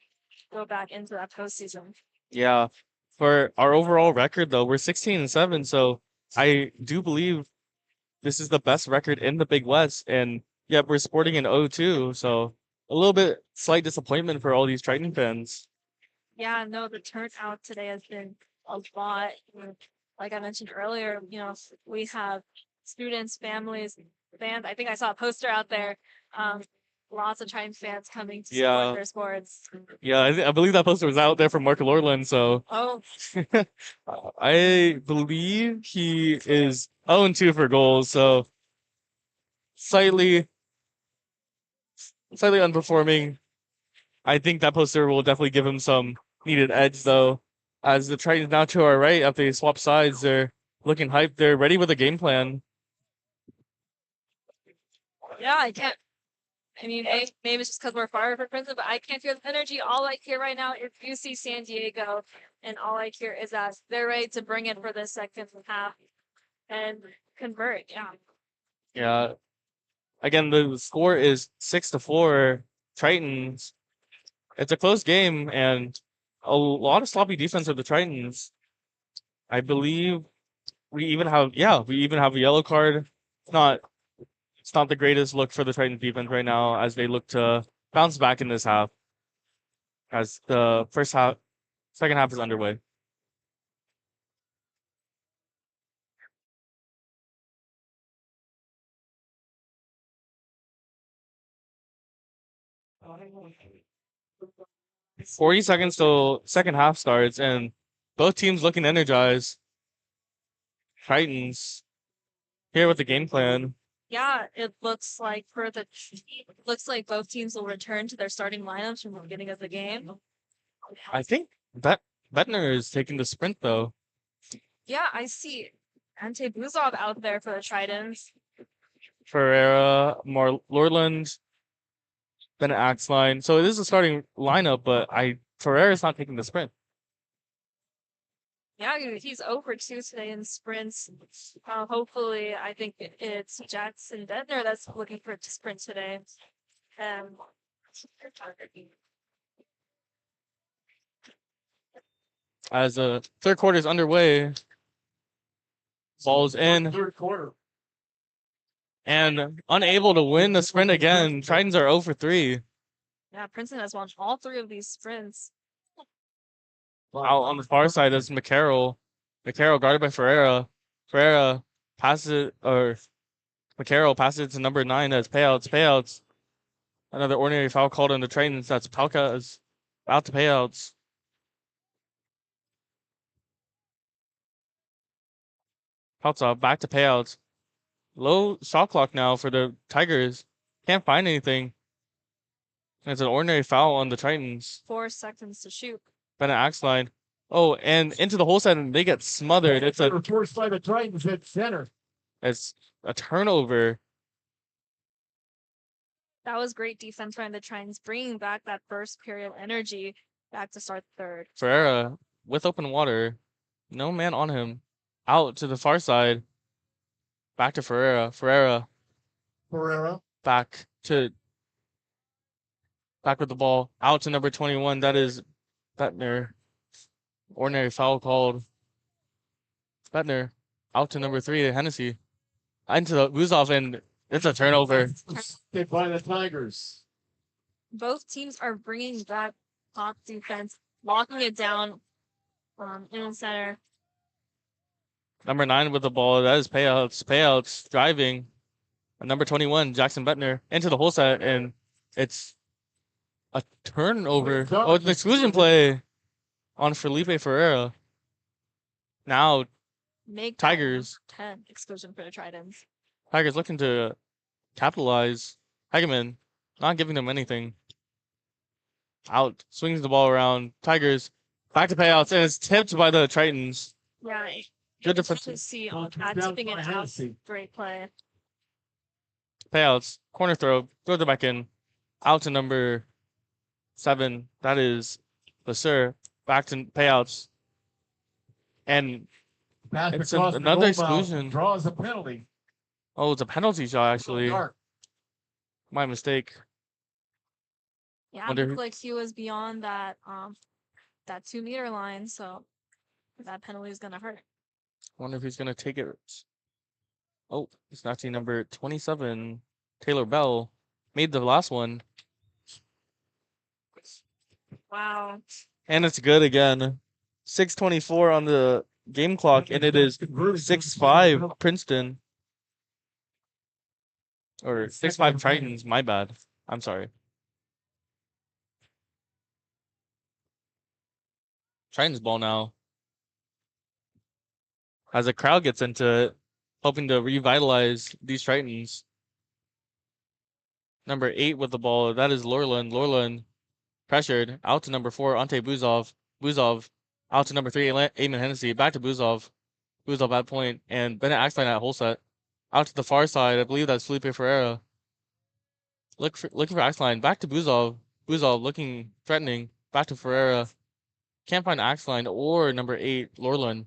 go back into that postseason. Yeah. For our overall record though, we're 16-7, so I do believe this is the best record in the Big West, and yet we're sporting an 0-2, so a little bit slight disappointment for all these Triton fans. Yeah, no, the turnout today has been a lot. Like I mentioned earlier, we have students, families, fans. I think I saw a poster out there. Lots of Triton fans coming to support their sports. Yeah, I believe that poster was out there from Mark Lorland, so Oh, I believe he is 0-2 for goals, so slightly underperforming. I think that poster will definitely give him some needed edge, though. As the Titans now to our right, after they swap sides, they're looking hyped. They're ready with a game plan. Yeah, I can't. I mean, maybe it's just because we're far from Princeton, but I can't feel the energy. All I hear right now is UC San Diego, and all I hear is that they're ready to bring it for the second half and convert. Yeah. Yeah. Again, the score is 6-4. Tritons. It's a close game and a lot of sloppy defense of the Tritons. I believe we even have a yellow card. Not it's not the greatest look for the Titans defense right now as they look to bounce back in this half. As the second half is underway. It's 40 seconds till second half starts, and both teams looking energized. Titans here with the game plan. Yeah, it looks like looks like both teams will return to their starting lineups from the beginning of the game. I think Bettner is taking the sprint though. Yeah, I see Ante Buzov out there for the Tritons. Barrera, Lorland, Bennett Axline. So it is a starting lineup, but Ferreira's not taking the sprint. Yeah, he's over 2 today in sprints. Hopefully, I think it's Jackson Bednar that's looking for to sprint today. As the third quarter is underway, ball's in. Third quarter. And unable to win the sprint again. Tritons are 0 for 3. Yeah, Princeton has won all 3 of these sprints. Out on the far side is McCarroll. McCarroll guarded by Ferreira. Ferreira passes it, or McCarroll passes it to number 9 as payouts. Another ordinary foul called on the Tritons. That's Palka is out to payouts. Paltza back to payouts. Low shot clock now for the Tigers. Can't find anything. And it's an ordinary foul on the Tritons. 4 seconds to shoot. Bennett Axline. Oh, and into the whole set, and they get smothered. It's forced by the Titans at center. It's a turnover. That was great defense by the Tritons, bringing back that first period energy back to start third. Barrera with open water. No man on him. Out to the far side. Back to Barrera. Barrera. Back with the ball. Out to number 21. That is Bettner. Ordinary foul called. Bettner. Out to number 3, Hennessy. Into the Buzov, and it's a turnover. Hit by the Tigers. Both teams are bringing back top defense, locking it down in the center. Number 9 with the ball. That is payouts driving. And number 21, Jackson Bettner, into the whole set, and it's a turnover. Oh, it's an exclusion play on Felipe Ferreira. Now, Make Tigers. 10 exclusion for the Tritons. Tigers looking to capitalize. Hageman not giving them anything. Out, swings the ball around. Tigers back to payouts, and it's tipped by the Tritons. Yeah, Good to defense. see on tipping it out. Great play. Payouts, corner throws it back in. Out to number 7. That is Lasser. Back to payouts. And it's another exclusion. Draws a penalty. Oh, it's a penalty shot, actually. My mistake. Yeah, it looked like he was beyond that 2-meter line, so that penalty is gonna hurt. Wonder if he's gonna take it. Oh, it's actually number 27, Taylor Bell. Made the last one. Wow. And it's good again. 6:24 on the game clock, and it is 6-5 Princeton. Or 6-5 Tritons, my bad. I'm sorry. Tritons ball now. As the crowd gets into it, hoping to revitalize these Tritons. Number 8 with the ball, that is Lorland. Lorland pressured, out to number 4, Ante Buzov. Buzov, out to number 3, Eamon Hennessy. Back to Buzov. Buzov at point, and Bennett Axline at whole set. Out to the far side, I believe that's Felipe Ferreira. looking for axe line. Back to Buzov. Buzov looking threatening. Back to Ferreira. Can't find axe line or number 8 Lorland.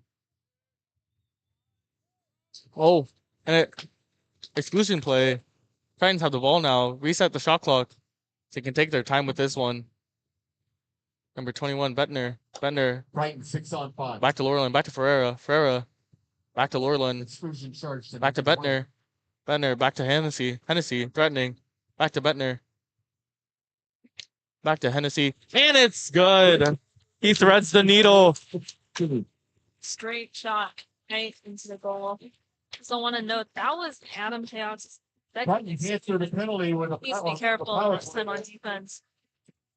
Oh, and exclusion play. Titans have the ball now. Reset the shot clock. They can take their time with this one. Number 21 Bettner. Brighton 6-on-5. Back to Lorland. Back to Ferreira. Back to Lorland. Exclusion charge. Back to Bettner. Back to Hennessy. Threatening. Back to Bettner. Back to Hennessy. And it's good. He threads the needle. Straight shot right into the goal. So I want to note that was Adam Chaos' Brighton second. answered the penalty with a Please be careful next time on defense.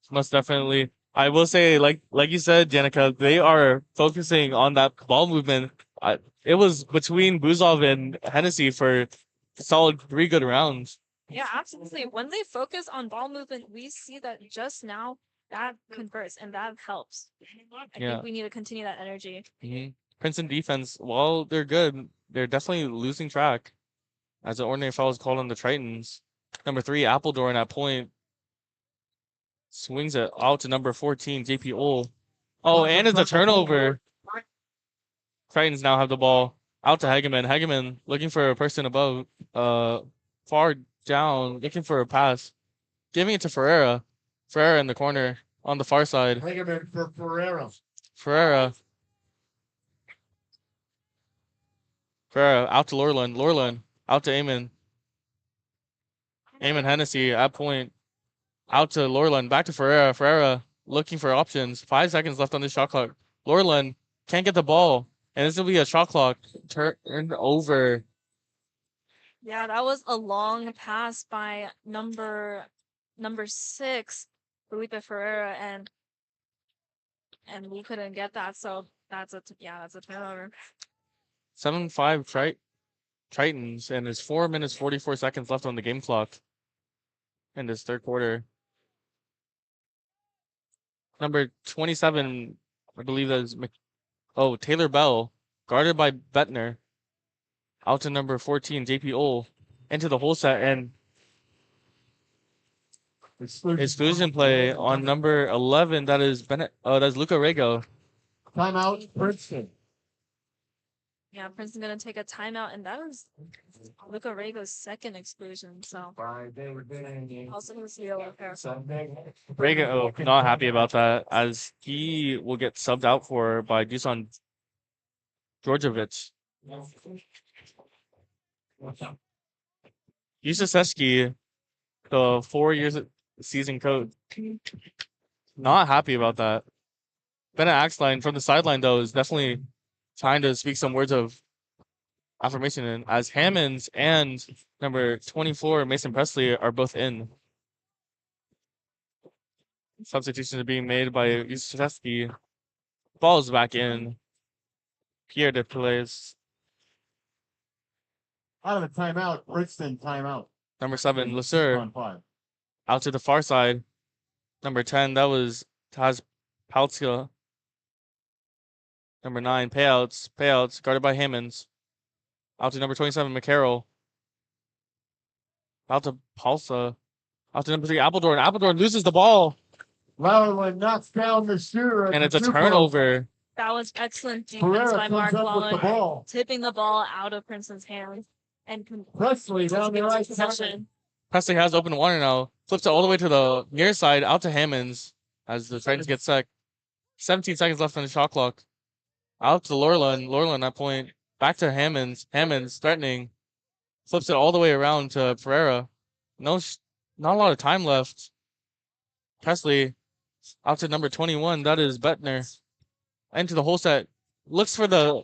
Most definitely. I will say, like you said, Janicka, they are focusing on that ball movement. It was between Buzov and Hennessy for a solid 3 good rounds. Yeah, absolutely. When they focus on ball movement, we see that just now that converts and that helps. I think we need to continue that energy. Princeton defense, while they're good, they're definitely losing track. As an ordinary foul is called on the Tritons. Number 3, Appledorn at point. Swings it out to number 14, JP Ol. Oh, and it's a turnover. Tritons now have the ball. Out to Hageman. Hageman looking for a person above. Far down, looking for a pass. Giving it to Ferreira. Ferreira in the corner on the far side. Hageman for Barrera. Ferreira out to Lorland. Out to Eamon Hennessy at point. Out to Lorland. Back to Ferreira. Ferreira looking for options. 5 seconds left on the shot clock. Lorland can't get the ball. And this will be a shot clock turned over. Yeah, that was a long pass by number 6, Felipe Ferreira, and we couldn't get that. So that's a turnover. 7-5 Tritons, and there's 4 minutes 44 seconds left on the game clock in this third quarter. Number 27, I believe that is Taylor Bell, guarded by Bettner. Out to number 14, JP Ol, into the hole set, and exclusion play on number 11. That is that's Luca Rego. Timeout, Princeton. Yeah, Princeton gonna take a timeout, and that was Luca Rego's second exclusion. So also gonna see yellow hair. Rego not happy about that, as he will get subbed out for by Dusan Georgievich. Yusasevsky, the 4 years season coach, not happy about that. Bennett Axline from the sideline, though, is definitely trying to speak some words of affirmation in, as Hammonds and number 24, Mason Presley, are both in. Substitutions are being made by Yusasevsky. Ball's back in. Pierre de Plays. Out of the timeout, Princeton timeout. Number 7, Lasur. Out to the far side. Number 10, that was Taz Paltzka. Number 9, Payouts, guarded by Hammonds. Out to number 27, McCarroll. Out to Palsa. Out to number 3, Appledorn. Appledorn loses the ball. Lauerland knocks down the shooter. And it's a turnover. That was excellent defense by Mark Lawler, tipping the ball out of Princeton's hands. And Presley down the right side. Presley has open water now. Flips it all the way to the near side, out to Hammonds, as the Titans get set. 17 seconds left on the shot clock. Out to Lorland at point. Back to Hammonds. Hammonds threatening. Flips it all the way around to Barrera. Not a lot of time left. Presley out to number 21. That is Bettner. Into the whole set. Looks for the.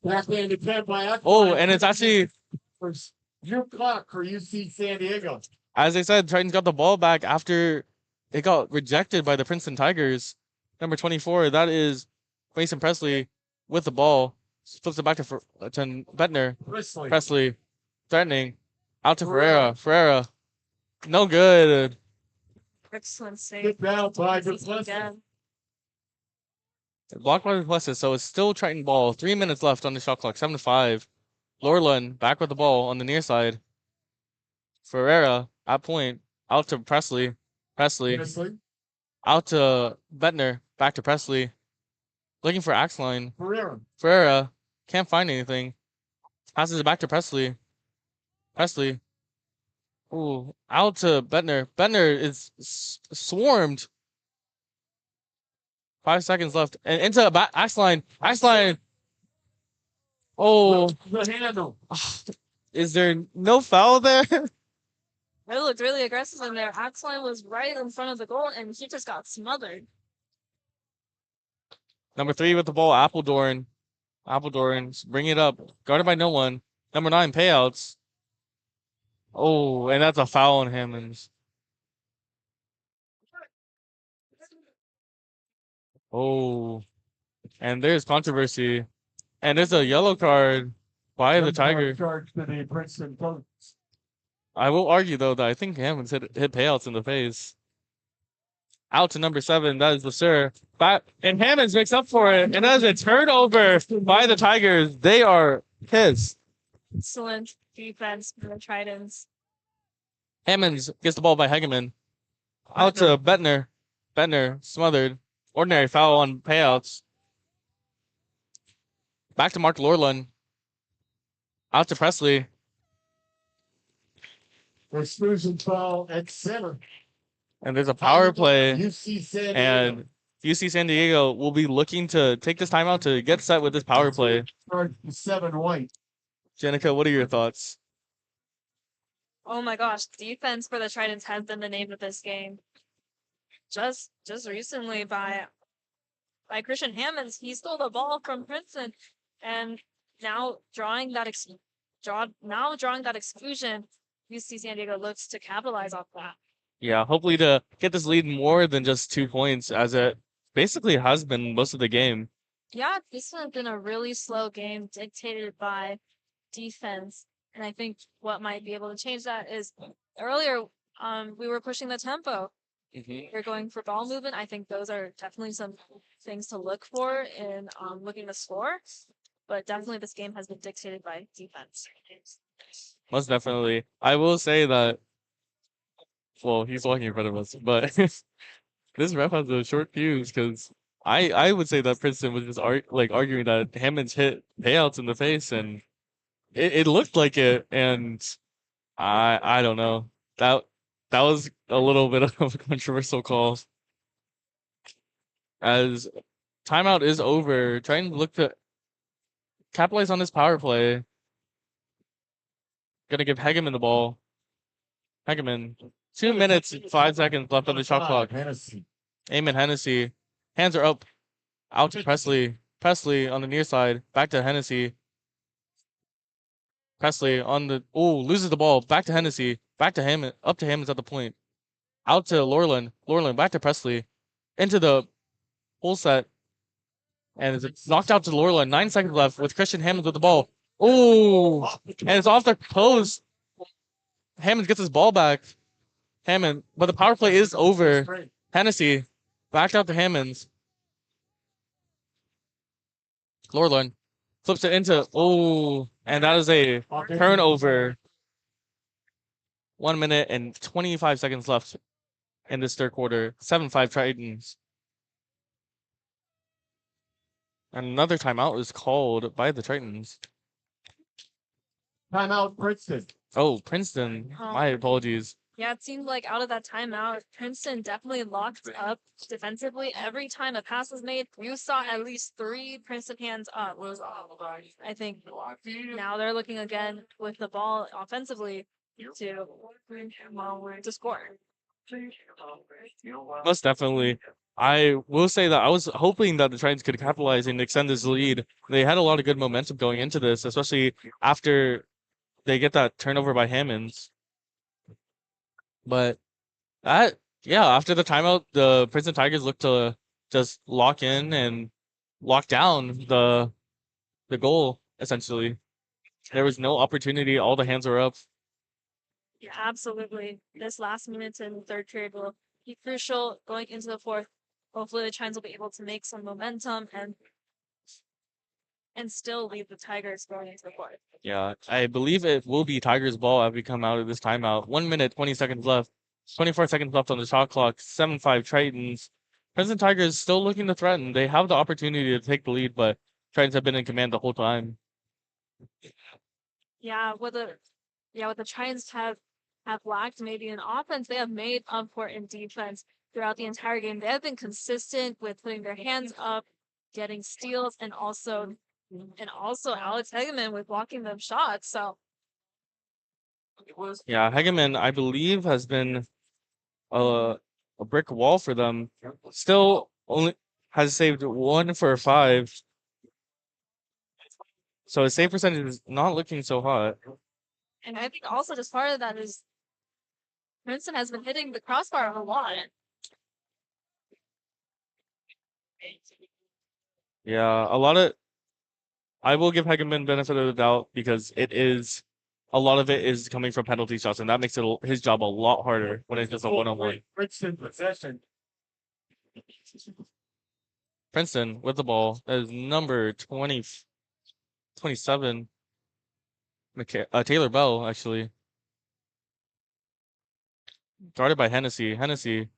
Backhanded 10 by and it's actually. Drew Clark for UC San Diego. As I said, Titans got the ball back after it got rejected by the Princeton Tigers. Number 24, that is Mason Presley with the ball. Flips it back to Bettner. Presley threatening. Out to Ferreira. No good. Excellent save. Get down by Duplessis. Blocked by Duplessis, so it's still Triton ball. 3 minutes left on the shot clock. 7-5. Lorland back with the ball on the near side. Ferreira at point. Out to Presley. Presley. Hennessy. Out to Bettner. Back to Presley. Looking for axe line. Barrera. Barrera. Can't find anything. Passes it back to Presley. Presley. Ooh. Out to Bettner. Bettner is swarmed. 5 seconds left. And into axe line. Axe line. Oh. The handle. Is there no foul there? It looked really aggressive in there. Axline was right in front of the goal, and he just got smothered. Number 3 with the ball, Appledorn. Appledorn, bring it up. Guarded by no one. Number 9, payouts. Oh, and that's a foul on Hammonds. Oh, and there's controversy. And there's a yellow card by the Tiger. Charge to the Princeton Post. I will argue, though, that I think Hammonds hit payouts in the face. Out to number 7, that is the Sir. And Hammonds makes up for it. And that is a turnover by the Tigers. They are pissed. Excellent defense for the Tritons. Hammonds gets the ball by Hegeman. Out to Bettner. Bettner smothered. Ordinary foul on payouts. Back to Mark Lorland. Out to Presley. Exclusion foul at center. And there's a power play. UC San Diego. And UC San Diego will be looking to take this timeout to get set with this power play. Charge to 7 white. Jenica, what are your thoughts? Oh my gosh, defense for the Tritons has been the name of this game. Just recently by Christian Hammonds, he stole the ball from Princeton, and now drawing that exclusion, UC San Diego looks to capitalize off that. Yeah, hopefully to get this lead more than just 2 points, as it basically has been most of the game. Yeah, this has been a really slow game dictated by defense. And I think what might be able to change that is earlier we were pushing the tempo. You're going for ball movement. I think those are definitely some things to look for in looking to score. But definitely this game has been dictated by defense. Most definitely. I will say that, well, he's walking in front of us, but this ref has a short fuse because I would say that Princeton was just arguing that Hammonds hit payouts in the face, and it looked like it, and I don't know. That was a little bit of a controversial call. As timeout is over, trying to look to capitalize on this power play. Gonna give Hegeman the ball. Hegeman. 2 minutes, 5 seconds left on the shot clock. Hennessy. Eamon Hennessy. Hands are up. Out to Presley. Presley on the near side. Back to Hennessy. Presley on the... Oh, loses the ball. Back to Hennessy. Back to Hammond. Up to Hammonds at the point. Out to Lorland. Lorland back to Presley. Into the full set. And it's knocked out to Lorland. 9 seconds left with Christian Hammonds with the ball. Oh, and it's off the post. Hammonds gets his ball back. Hammond, but the power play is over. Hennessy back out to Hammonds. Lorland flips it into, and that is a turnover. 1 minute and 25 seconds left in this third quarter. 7-5 Tritons. And another timeout is called by the Tritons. Timeout, Princeton. Oh, Princeton. My apologies. Yeah, it seemed like out of that timeout, Princeton definitely locked up defensively. Every time a pass was made, you saw at least 3 Princeton hands up. I think now they're looking again with the ball offensively to score. Most definitely. I will say that I was hoping that the Tritons could capitalize and extend this lead. They had a lot of good momentum going into this, especially after they get that turnover by Hammonds. But after the timeout, the Princeton Tigers looked to just lock in and lock down the goal, essentially. There was no opportunity. All the hands were up. Yeah, absolutely. This last minute in the third period will be crucial going into the fourth. Hopefully the Trines will be able to make some momentum and still lead the Tigers going into the fourth. Yeah, I believe it will be Tigers' ball as we come out of this timeout. 1 minute, 20 seconds left. 24 seconds left on the shot clock. 7-5 Tritons. Princeton Tigers still looking to threaten. They have the opportunity to take the lead, but Tritons have been in command the whole time. Yeah, what the Giants have lacked maybe in offense, they have made up for in defense throughout the entire game. They have been consistent with putting their hands up, getting steals, and also Alex Hegeman with blocking them shots. So Yeah, Hegeman, I believe, has been a brick wall for them. Still only has saved 1 for 5. So his save percentage is not looking so hot. and I think also just part of that is Princeton has been hitting the crossbar a lot. Yeah, a lot of I will give Hegeman benefit of the doubt because a lot of it is coming from penalty shots, and that makes his job a lot harder when it's just a one-on-one. Princeton possession. Princeton with the ball. That is number 27. Taylor Bell, actually. Guarded by Hennessy. Hennessy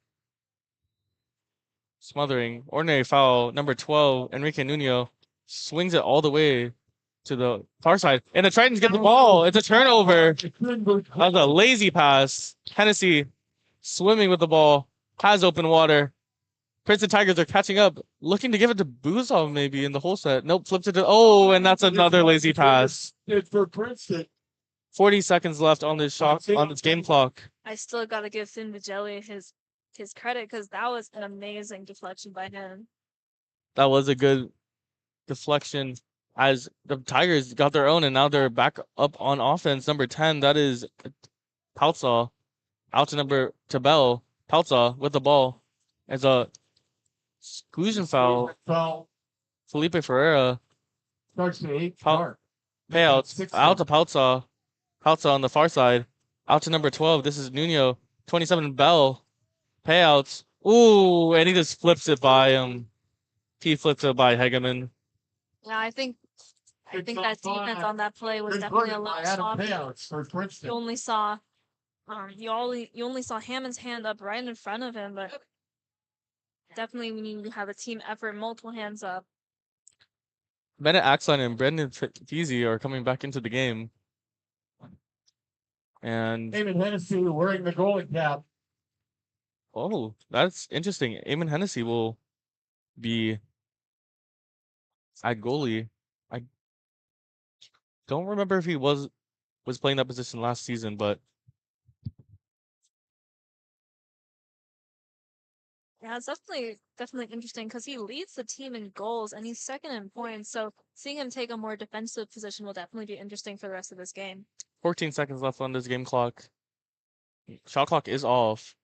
smothering. Ordinary foul. Number 12, Enrique Nuno swings it all the way to the far side. And the Tritons get the ball. It's a turnover. That was a lazy pass. Hennessy swimming with the ball. Has open water. Princeton Tigers are catching up. Looking to give it to Buzov maybe in the whole set. Nope, flips it to... Oh, and that's another lazy pass. It's for Princeton. 40 seconds left on this game clock. I still gotta give Finn Vigeli his credit because that was an amazing deflection by him. That was a good deflection as the Tigers got their own and now they're back up on offense. Number 10, that is Paltzaw. Out to Bell. Paltzaw with the ball. As a exclusion foul. Felipe Ferreira. Starts to 8. Payouts. Out to Paltzaw. Paltzaw on the far side. Out to number 12. This is Nuno. 27, Bell. Payouts. Ooh, and he just flips it by him. He flips it by Hegeman. Yeah, I think that defense on that play was definitely a little sloppy. You only saw Hammond's hand up right in front of him, but definitely we need to have a team effort, multiple hands up. Bennett Axline and Brendan Feezy are coming back into the game. And Eamon Hennessy wearing the goalie cap. Oh, that's interesting. Eamon Hennessy will be at goalie. I don't remember if he was playing that position last season, but yeah, it's definitely interesting because he leads the team in goals and he's second in points. So seeing him take a more defensive position will definitely be interesting for the rest of this game. 14 seconds left on this game clock. Shot clock is off.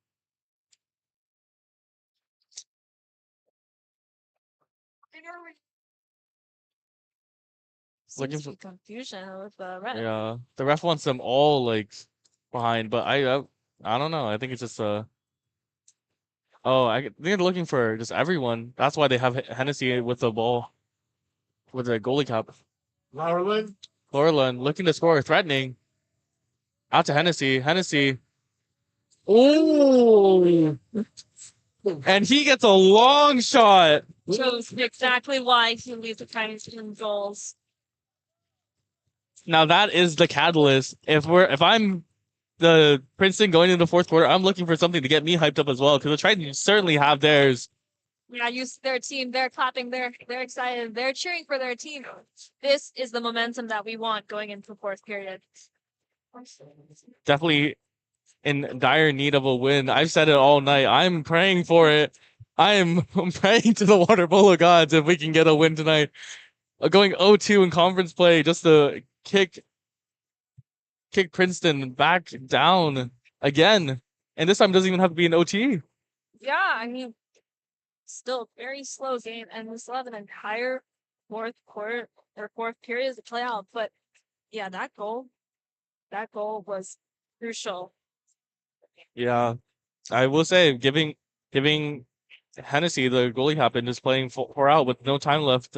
Looking for confusion with the ref. Yeah, the ref wants them all like behind, but I don't know. I think it's just I think they're looking for just everyone. That's why they have Hennessy with the ball, with the goalie cap. Laureland looking to score, threatening. Out to Hennessy. Hennessy. Oh, and he gets a long shot. Shows exactly why he leads the Chinese in goals. Now that is the catalyst. If I'm the Princeton going into the fourth quarter, I'm looking for something to get me hyped up as well because the Tritons certainly have theirs. Yeah, their team. They're clapping. They're excited. They're cheering for their team. This is the momentum that we want going into the fourth period. Definitely in dire need of a win. I've said it all night. I'm praying for it. I'm praying to the water polo gods if we can get a win tonight. Going 0-2 in conference play just to kick Princeton back down again. And this time doesn't even have to be an OT. Yeah, I mean, still very slow game, and we still have an entire fourth period to play out. But yeah, that goal was crucial. Yeah, I will say giving Hennessy the goalie cap and just playing 4 out with no time left.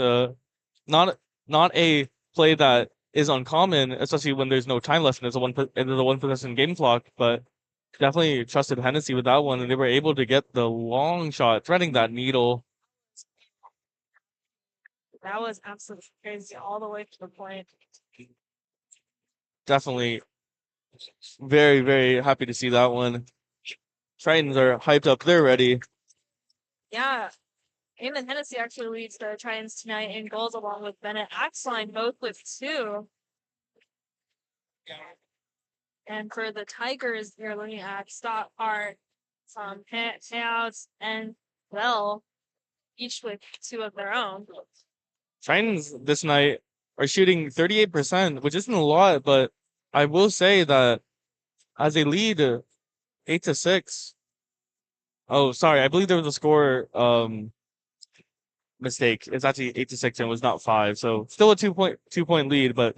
Not a play that is uncommon, especially when there's no time left and there's a one possession game clock. But definitely trusted Hennessy with that one, and they were able to get the long shot, threading that needle. That was absolutely crazy all the way to the point. Definitely very, very happy to see that one. Tritons are hyped up. They're ready. Yeah. Eamon Hennessy actually leads the Tritons tonight in goals along with Bennett Axline, both with 2. And for the Tigers, they're looking at Stock Art, some payouts, and Bell, each with 2 of their own. Tritons this night are shooting 38%, which isn't a lot, but I will say that as they lead 8-6. Oh, sorry, I believe there was a score mistake. It's actually 8-6 and it was not 5. So still a 2-point lead, but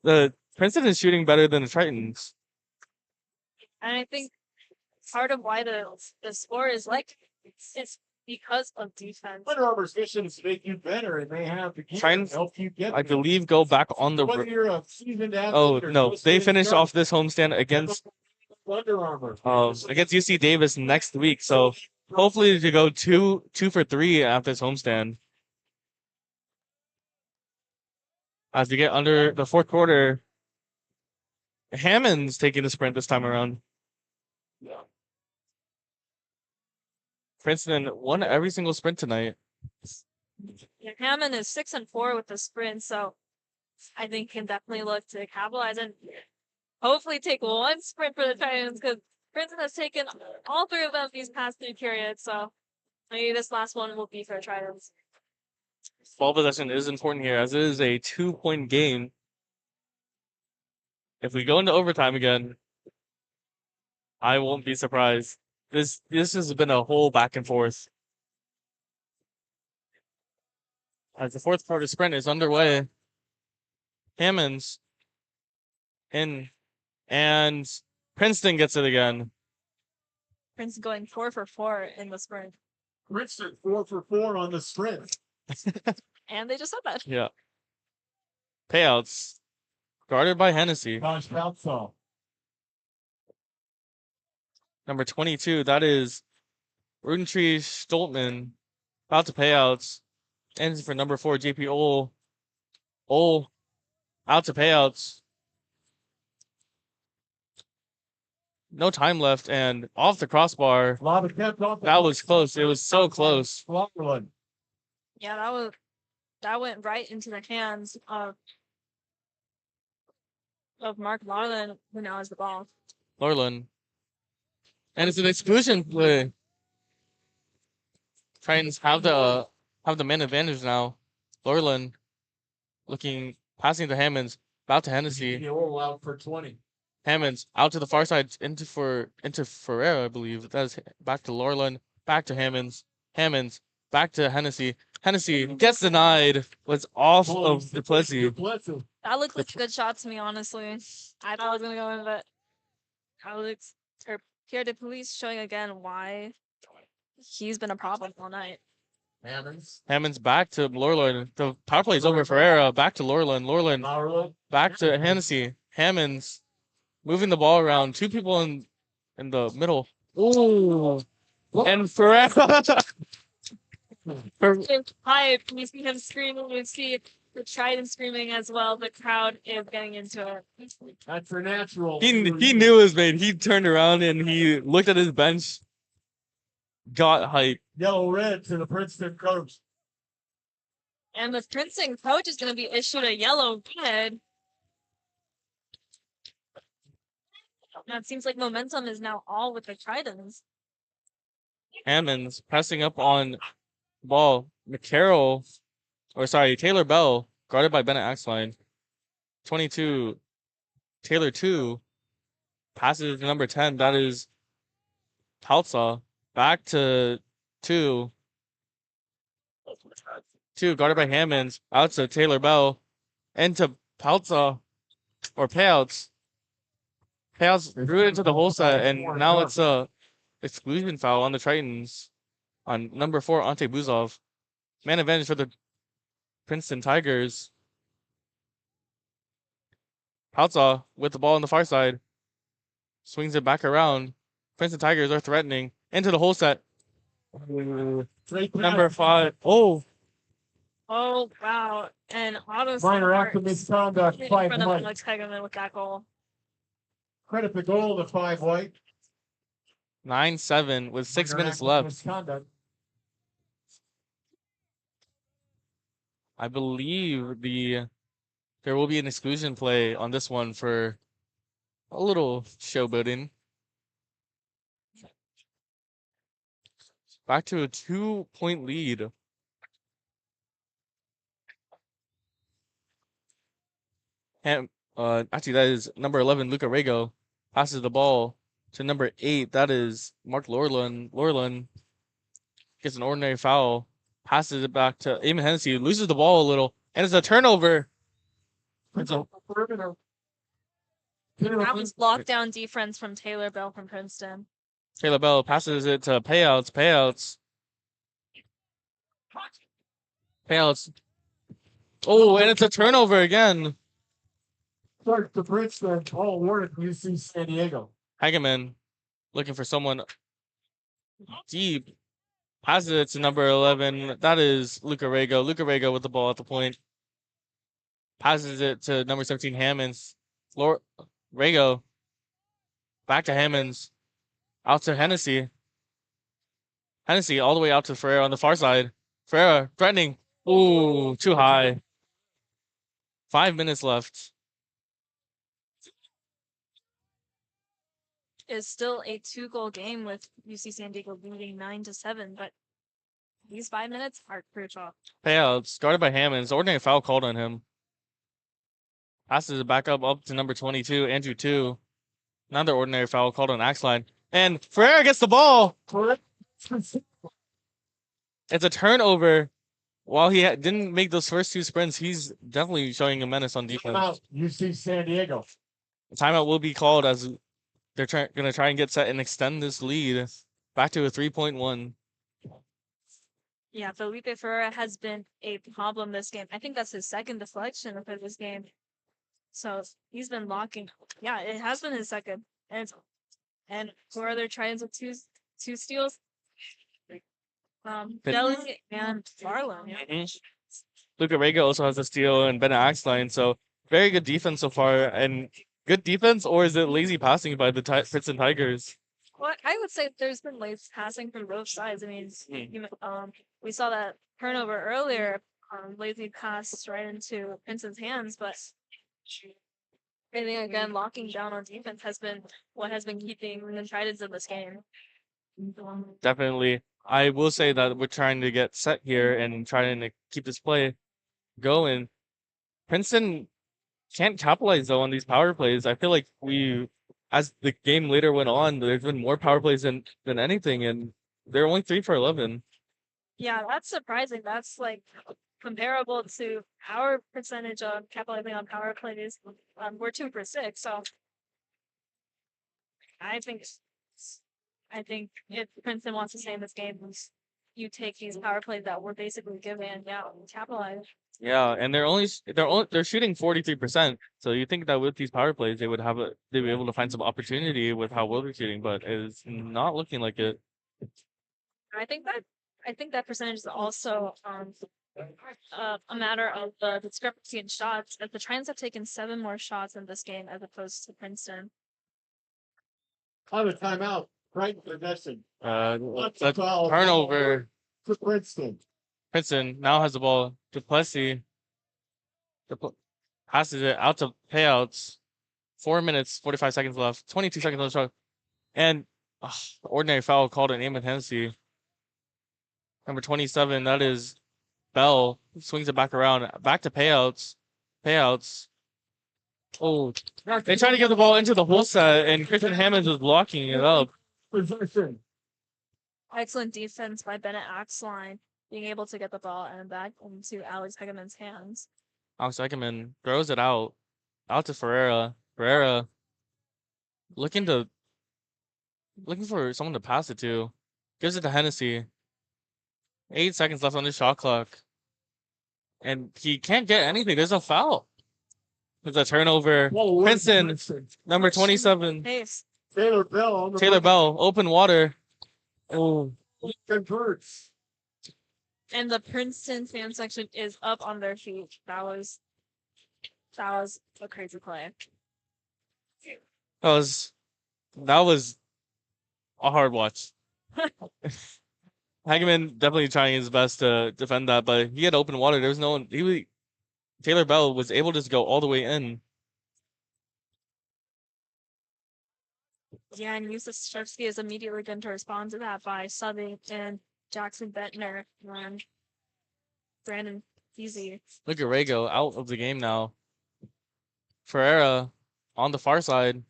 the Princeton is shooting better than the Tritons. And I think part of why the score is like it's because of defense. Under Armour's mission is to make you better, and they have the gear Tritons, to help you get I there. believe, go back on the. Whether you're a seasoned athlete Oh or no, just they getting finished started, off this homestand against Under Armour. against UC Davis next week. So hopefully to go two for 3 at this homestand. As we get under the fourth quarter, Hammond's taking the sprint this time around. Princeton won every single sprint tonight. Yeah, Hammond is 6-4 with the sprint, so I think can definitely look to capitalize and hopefully take one sprint for the Titans because Princeton has taken all 3 of them these past 3 periods. So maybe this last one will be for Titans. Ball possession is important here as it is a 2-point game. If we go into overtime again, I won't be surprised. This has been a whole back and forth. As the fourth quarter sprint is underway, Hammonds in, and Princeton gets it again. Princeton going 4 for 4 in the sprint. Princeton 4 for 4 on the sprint. And they just said that. Yeah. Payouts guarded by Hennessy. Josh Poutsall. Number 22, that is Rudentree Stoltman. About to payouts. Ends for number 4, JP Ole. Ole out to payouts. No time left and off the crossbar. That was close. It was so close. Yeah, that went right into the hands of Mark Marlin, who now has the ball. Lorland. And it's an exclusion play. Titans have the man advantage now. Lorland looking, passing to Hammonds, about to Hennessy. Out for 20. Hammonds out to the far side into Ferreira, I believe. That is back to Lorland, back to Hammonds. Hammonds back to Hennessy. Hennessy gets denied. Was off of Duplessis. That looked like a good shot to me, honestly. I thought I was gonna go in, but Alex or Pierre de Police showing again why he's been a problem all night. Hammonds back to Lorland. The power play is over. Ferreira back to Lorland. Lorland back to Hennessy. Hammonds moving the ball around. 2 people in the middle. Ooh. And Ferreira. Hi, we see him screaming. We see the Trident screaming as well. The crowd is getting into it. That's for natural. He knew his mate. He turned around and he looked at his bench. Got hype. Yellow red to the Princeton coach. And the Princeton coach is going to be issued a yellow red. Now it seems like momentum is now all with the Tridents. Hammonds pressing up on ball. Taylor Bell, guarded by Bennett Axline. 22, Taylor 2, passes to number 10. That is Paltza. Back to 2. 2, guarded by Hammonds. Out to Taylor Bell. Into Paltza, or Payouts. Payouts threw it into the hole set, and now it's a exclusion foul on the Tritons. On number 4, Ante Buzov. Man advantage for the Princeton Tigers. Paltza with the ball on the far side. Swings it back around. Princeton Tigers are threatening. Into the hole set. Number 5. Oh, Oh, wow. And auto Minor act of misconduct, in 5 front of white. Alex Hegeman with that goal. Credit the goal to 5 white. 9-7 with 6 Minor minutes act of left. misconduct. I believe there will be an exclusion play on this one for a little showboating. Back to a 2-point lead. Actually, that is number 11, Luca Rego. Passes the ball to number 8. That is Mark Lorland. Lorland gets an ordinary foul. Passes it back to Eamon Hennessy. Loses the ball a little. And it's a turnover. That was lockdown defense from Taylor Bell from Princeton. Taylor Bell passes it to Payouts. Oh, and it's a turnover again. Start to Princeton. All awarded from UC San Diego. Hageman looking for someone deep. Passes it to number 11. That is Luca Rego. Luca Rego with the ball at the point. Passes it to number 17, Hammonds. Rego. Back to Hammonds. Out to Hennessy. Hennessy all the way out to Ferreira on the far side. Ferreira threatening. Ooh, too high. 5 minutes left. Is still a 2-goal game with UC San Diego leading 9-7, but these 5 minutes are crucial. Payouts guarded by Hammonds. Ordinary foul called on him. Passes it back up to number 22, Andrew 2. Another ordinary foul called on Axline. And Ferreira gets the ball. It's a turnover. While he didn't make those first 2 sprints, he's definitely showing a menace on defense. Out, UC San Diego. The timeout will be called as they're going to try and get set and extend this lead back to a 3-point-1. Yeah, Felipe Ferreira has been a problem this game. I think that's his second deflection for this game. So he's been locking. Yeah, it has been his second. And 4 other tries with two steals. Belly and Farland. Yeah. Luca Rego also has a steal and Bennett Axline. So very good defense so far. And good defense, or is it lazy passing by the Princeton Tigers? Well, I would say there's been lazy passing from both sides. I mean, we saw that turnover earlier. Lazy pass right into Princeton's hands, but I think again locking down on defense has been what has been keeping the Tridents in this game. Definitely. I will say that we're trying to get set here and trying to keep this play going. Princeton can't capitalize though on these power plays. I feel like as the game later went on, there's been more power plays than anything, and they're only 3 for 11. Yeah, that's surprising. That's like comparable to our percentage of capitalizing on power plays. We're 2 for 6, so I think if Princeton wants to stay in this game, you take these power plays that we're basically given, capitalize. Yeah, and they're shooting 43%. So you think that with these power plays they'd be able to find some opportunity with how well they're shooting, but it's not looking like it. I think that percentage is also a matter of the discrepancy in shots. As the Trojans have taken 7 more shots in this game as opposed to Princeton. On the timeout, right possession. The turnover. To Princeton. Princeton now has the ball. Duplessis passes it out to Payouts. 4 minutes, 45 seconds left. 22 seconds on the shot. And ordinary foul called on Eamon Hennessy. Number 27, that is Bell. Swings it back around. Back to Payouts. Oh, they try to get the ball into the hole set, and Christian Hammonds was blocking it up. Possession. Excellent defense by Bennett Axline, being able to get the ball and back into Alex Hegeman's hands. Alex Hegeman throws it out to Ferreira. Barrera looking for someone to pass it to. Gives it to Hennessy. 8 seconds left on the shot clock. And he can't get anything. There's a foul. There's a turnover. Whoa, Princeton, number 27. Pace. Taylor Bell on the Taylor break. Bell, open water. Oh, Converts. And the Princeton fan section is up on their feet. That was a crazy play. that was a hard watch. Hageman definitely trying his best to defend that, but he had open water. There was no one. Taylor Bell was able to just go all the way in. Yeah, and Yusuf Shevsky is immediately going to respond to that by subbing in Jackson Bettner and Brandon Easy. Look at Rago out of the game now. Barrera on the far side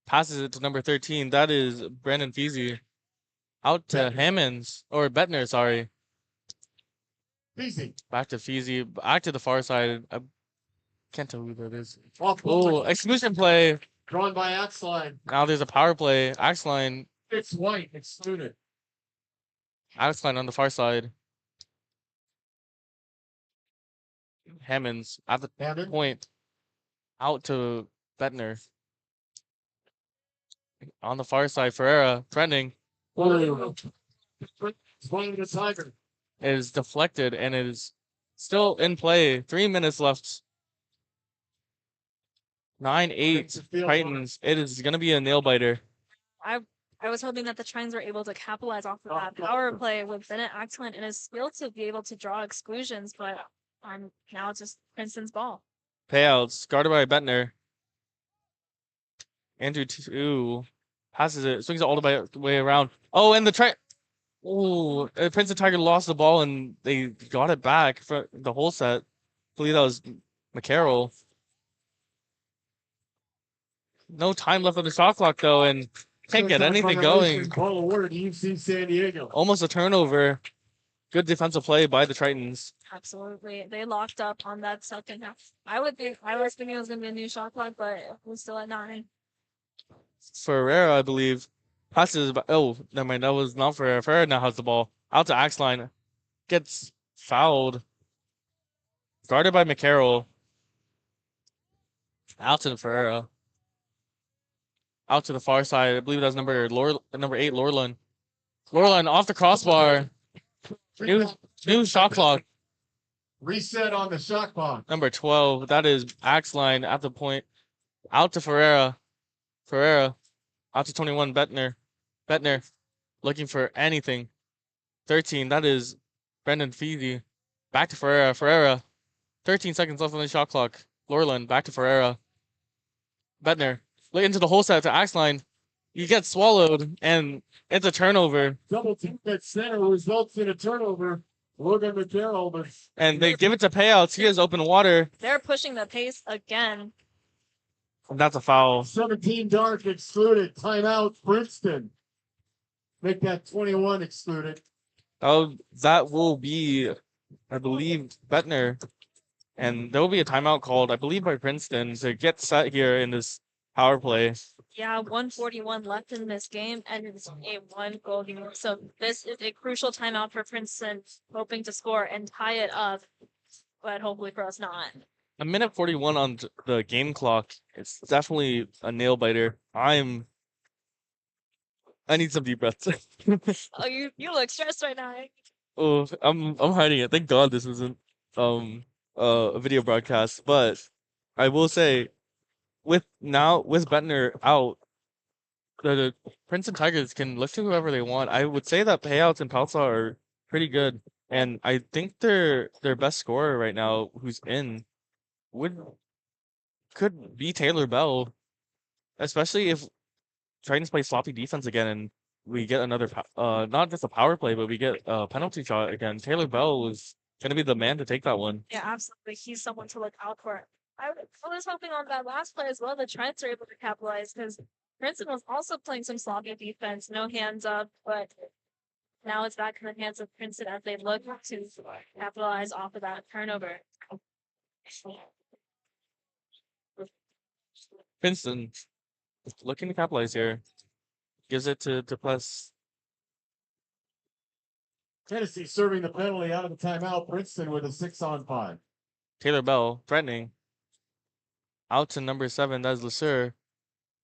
passes it to number 13. That is Brandon Feezy. Out to Hammonds or Bettner, sorry. Easy. Back to Feezy. Back to the far side. I can't tell who that is. Off Oh, exclusion play. drawn by Axline. Now there's a power play. Axline. It's White excluded. Axline on the far side. Hammonds at the Hammond. point. Out to Bettner. On the far side, Barrera trending. Swinging the Tiger. It is deflected and it is still in play. 3 minutes left. 9-8 Titans. It is going to be a nail biter. I was hoping that the Trines were able to capitalize off of that power play with Bennett Axland and his skill to be able to draw exclusions, but now it's just Princeton's ball. Payouts guarded by Bettner. Andrew 2 passes it, swings it all the way around. Oh, and Princeton Tiger lost the ball and they got it back for the whole set. I believe that was McCarroll. No time left on the shot clock though, and can't get anything going. Ball awarded to UC San Diego. Almost a turnover. Good defensive play by the Tritons. Absolutely. They locked up on that second half. I was thinking it was going to be a new shot clock, but we're still at 9. Barrera, I believe, passes. Oh, never mind. That was not Barrera. Barrera now has the ball. Out to Axline. Gets fouled. Guarded by McCarroll. Out to Barrera. Out to the far side. I believe that's number 8, Lorland. Lorland off the crossbar. New shot clock. Reset on the shot clock. Number 12. That is Axline at the point. Out to Barrera. Out to 21. Bettner. Looking for anything. 13. That is Brendan Feezy. Back to Barrera. 13 seconds left on the shot clock. Lorland. Back to Barrera. Bettner. Look into the whole set to Axline. You get swallowed, and it's a turnover. Double team at center results in a turnover. Logan McCarroll. And they give it to Payouts. He has open water. They're pushing the pace again. And that's a foul. 17 dark excluded. Timeout Princeton. Make that 21 excluded. Oh, that will be, I believe, Bettner. And there will be a timeout called, I believe, by Princeton to get set here in this power play. Yeah, 141 left in this game, and it's a 1-goal game. So this is a crucial timeout for Princeton, hoping to score and tie it up, but hopefully for us not. A minute 41 on the game clock. It's definitely a nail biter. I need some deep breaths. Oh, you look stressed right now. Oh, I'm hiding it. Thank God this isn't a video broadcast. But I will say, with Bettner out, the Princeton Tigers can lift to whoever they want. I would say that Payouts and Palsa are pretty good, and I think their best scorer right now, who's in, could be Taylor Bell, especially if Titans play sloppy defense again and we get another not just a power play, but we get a penalty shot again. Taylor Bell is gonna be the man to take that one. Yeah, absolutely. He's someone to look out for. I was hoping on that last play as well, the Trents are able to capitalize because Princeton was also playing some sloppy defense, no hands up, but now it's back in the hands of Princeton as they look to capitalize off of that turnover. Princeton looking to capitalize here. Gives it to Plus. Tennessee serving the penalty out of the timeout. Princeton with a 6-on-5. Taylor Bell threatening. Out to number 7, that's LeSueur.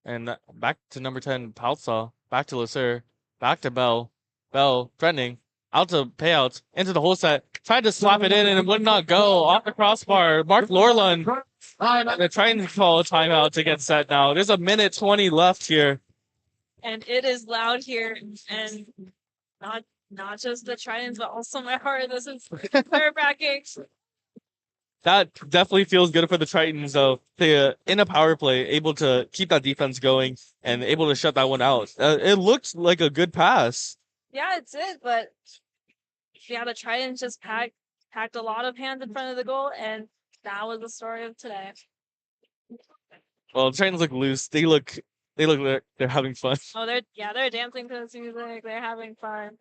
And back to number 10, Palsa. Back to Lasser. Back to Bell. Bell threatening. Out to payouts. Into the whole set. Tried to slap it in and it would not go. Off the crossbar. Mark Lorland. They're trying to call a timeout to get set now. There's a minute 20 left here. And it is loud here, and not just the Tritons, but also my heart. This is nerve-wracking. That definitely feels good for the Tritons, though. They, in a power play, able to keep that defense going and able to shut that one out. It looked like a good pass. Yeah, it did, but yeah, the Tritons just packed a lot of hands in front of the goal, and that was the story of today. Well, the Tritons look loose. They look like they're having fun. Oh, they're dancing to this music. They're having fun.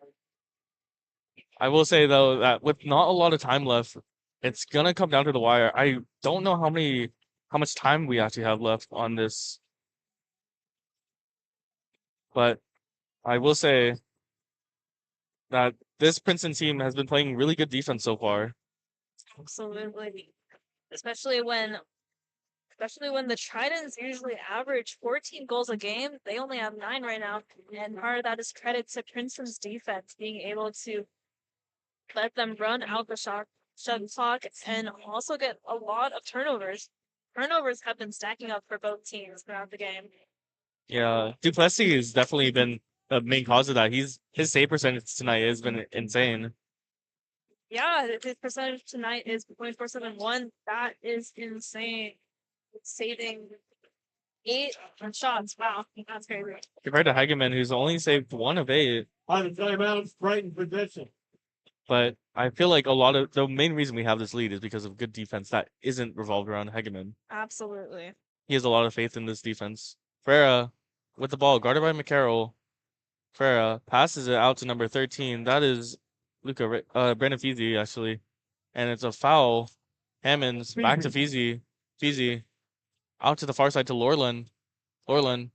I will say though that with not a lot of time left, it's gonna come down to the wire. I don't know how much time we actually have left on this, but I will say that this Princeton team has been playing really good defense so far. Absolutely, especially when the Tritons usually average 14 goals a game. They only have 9 right now, and part of that is credit to Princeton's defense being able to let them run out the shot clock and also get a lot of turnovers. Turnovers have been stacking up for both teams throughout the game. Yeah, Duplessis has definitely been the main cause of that. His save percentage tonight has been insane. Yeah, his percentage tonight is 0.471. That is insane. Saving 8 shots. Wow, that's crazy. Compared to Hageman, who's only saved 1 of 8. By the timeout, Brighton possession. But I feel like a lot of the main reason we have this lead is because of good defense that isn't revolved around Hageman. Absolutely. He has a lot of faith in this defense. Barrera with the ball, guarded by McCarroll. Barrera passes it out to number 13. That is Brandon Feezy, actually. And it's a foul. Hammonds back to Feezy. Feezy out to the far side to Lorland. Lorland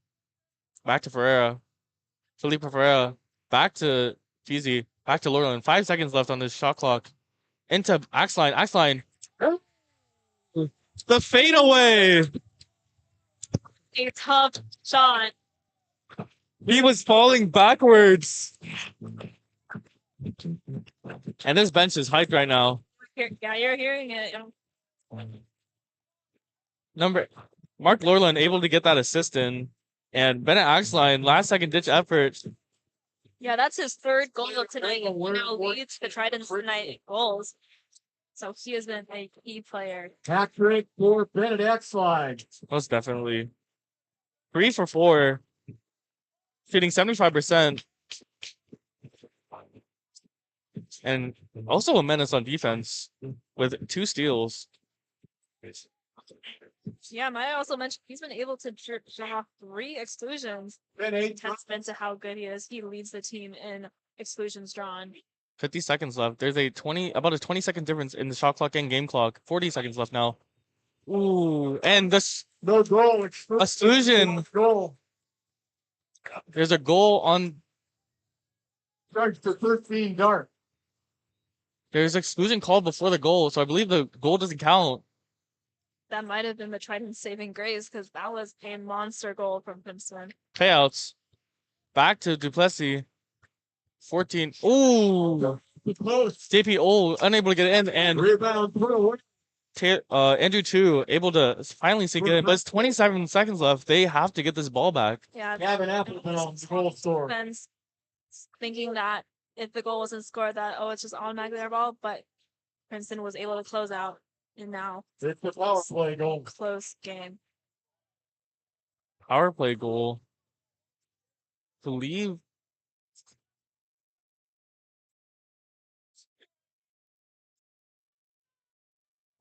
back to Ferreira. Felipe Ferreira back to Feezy. Back to Lorland. 5 seconds left on this shot clock. Into Axline. Axline. The fadeaway. A tough shot. He was falling backwards. And this bench is hyped right now. Yeah, you're hearing it. Mark Lorland able to get that assist in. And Bennett Axline, last second ditch effort. Yeah, that's his 3rd goal of tonight. He now leads the Tritons tonight in goals. So he has been a key player. Hat trick for Bennett Axline. Most definitely. 3 for 4. Shooting 75%. And also a menace on defense with 2 steals. Yeah, might also mention he's been able to draw 3 exclusions. Bennett. Testament to how good he is. He leads the team in exclusions drawn. 50 seconds left. There's about a 20-second difference in the shot clock and game clock. 40 seconds left now. Ooh, and this No goal. exclusion. Goal. There's a goal on. Starts to 13 dark. There's exclusion called before the goal, so I believe the goal doesn't count. That might have been the Tritons saving grace because that was a monster goal from Princeton. Payouts. Back to Duplessis. 14. Ooh. Close. JP unable to get it in, and Rebound through. Andrew 2 able to finally sink it in, but it's 27 seconds left. They have to get this ball back. Yeah, Gavin Appleton on the goal scorer. defense thinking that if the goal wasn't scored, that it's just automatically their ball, but Princeton was able to close out, and now It's the power play goal. close game. Power play goal. Believe.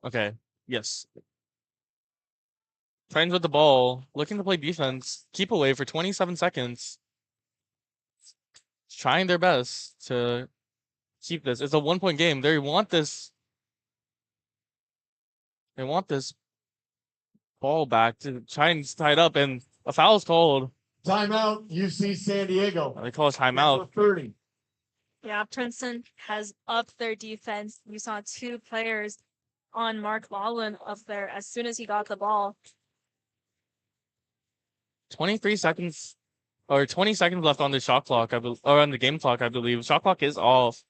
Okay. Yes. Trying with the ball, looking to play defense, keep away for 27 seconds. Trying their best to keep this. It's a 1-point game. They want this. They want this ball back to try and tie it up, and a foul is called. Timeout, UC San Diego. They call a timeout. 30. Yeah, Princeton has upped their defense. You saw 2 players on Mark Lawland up there as soon as he got the ball. 23 seconds or 20 seconds left on the shot clock, or on the game clock, I believe. Shot clock is off.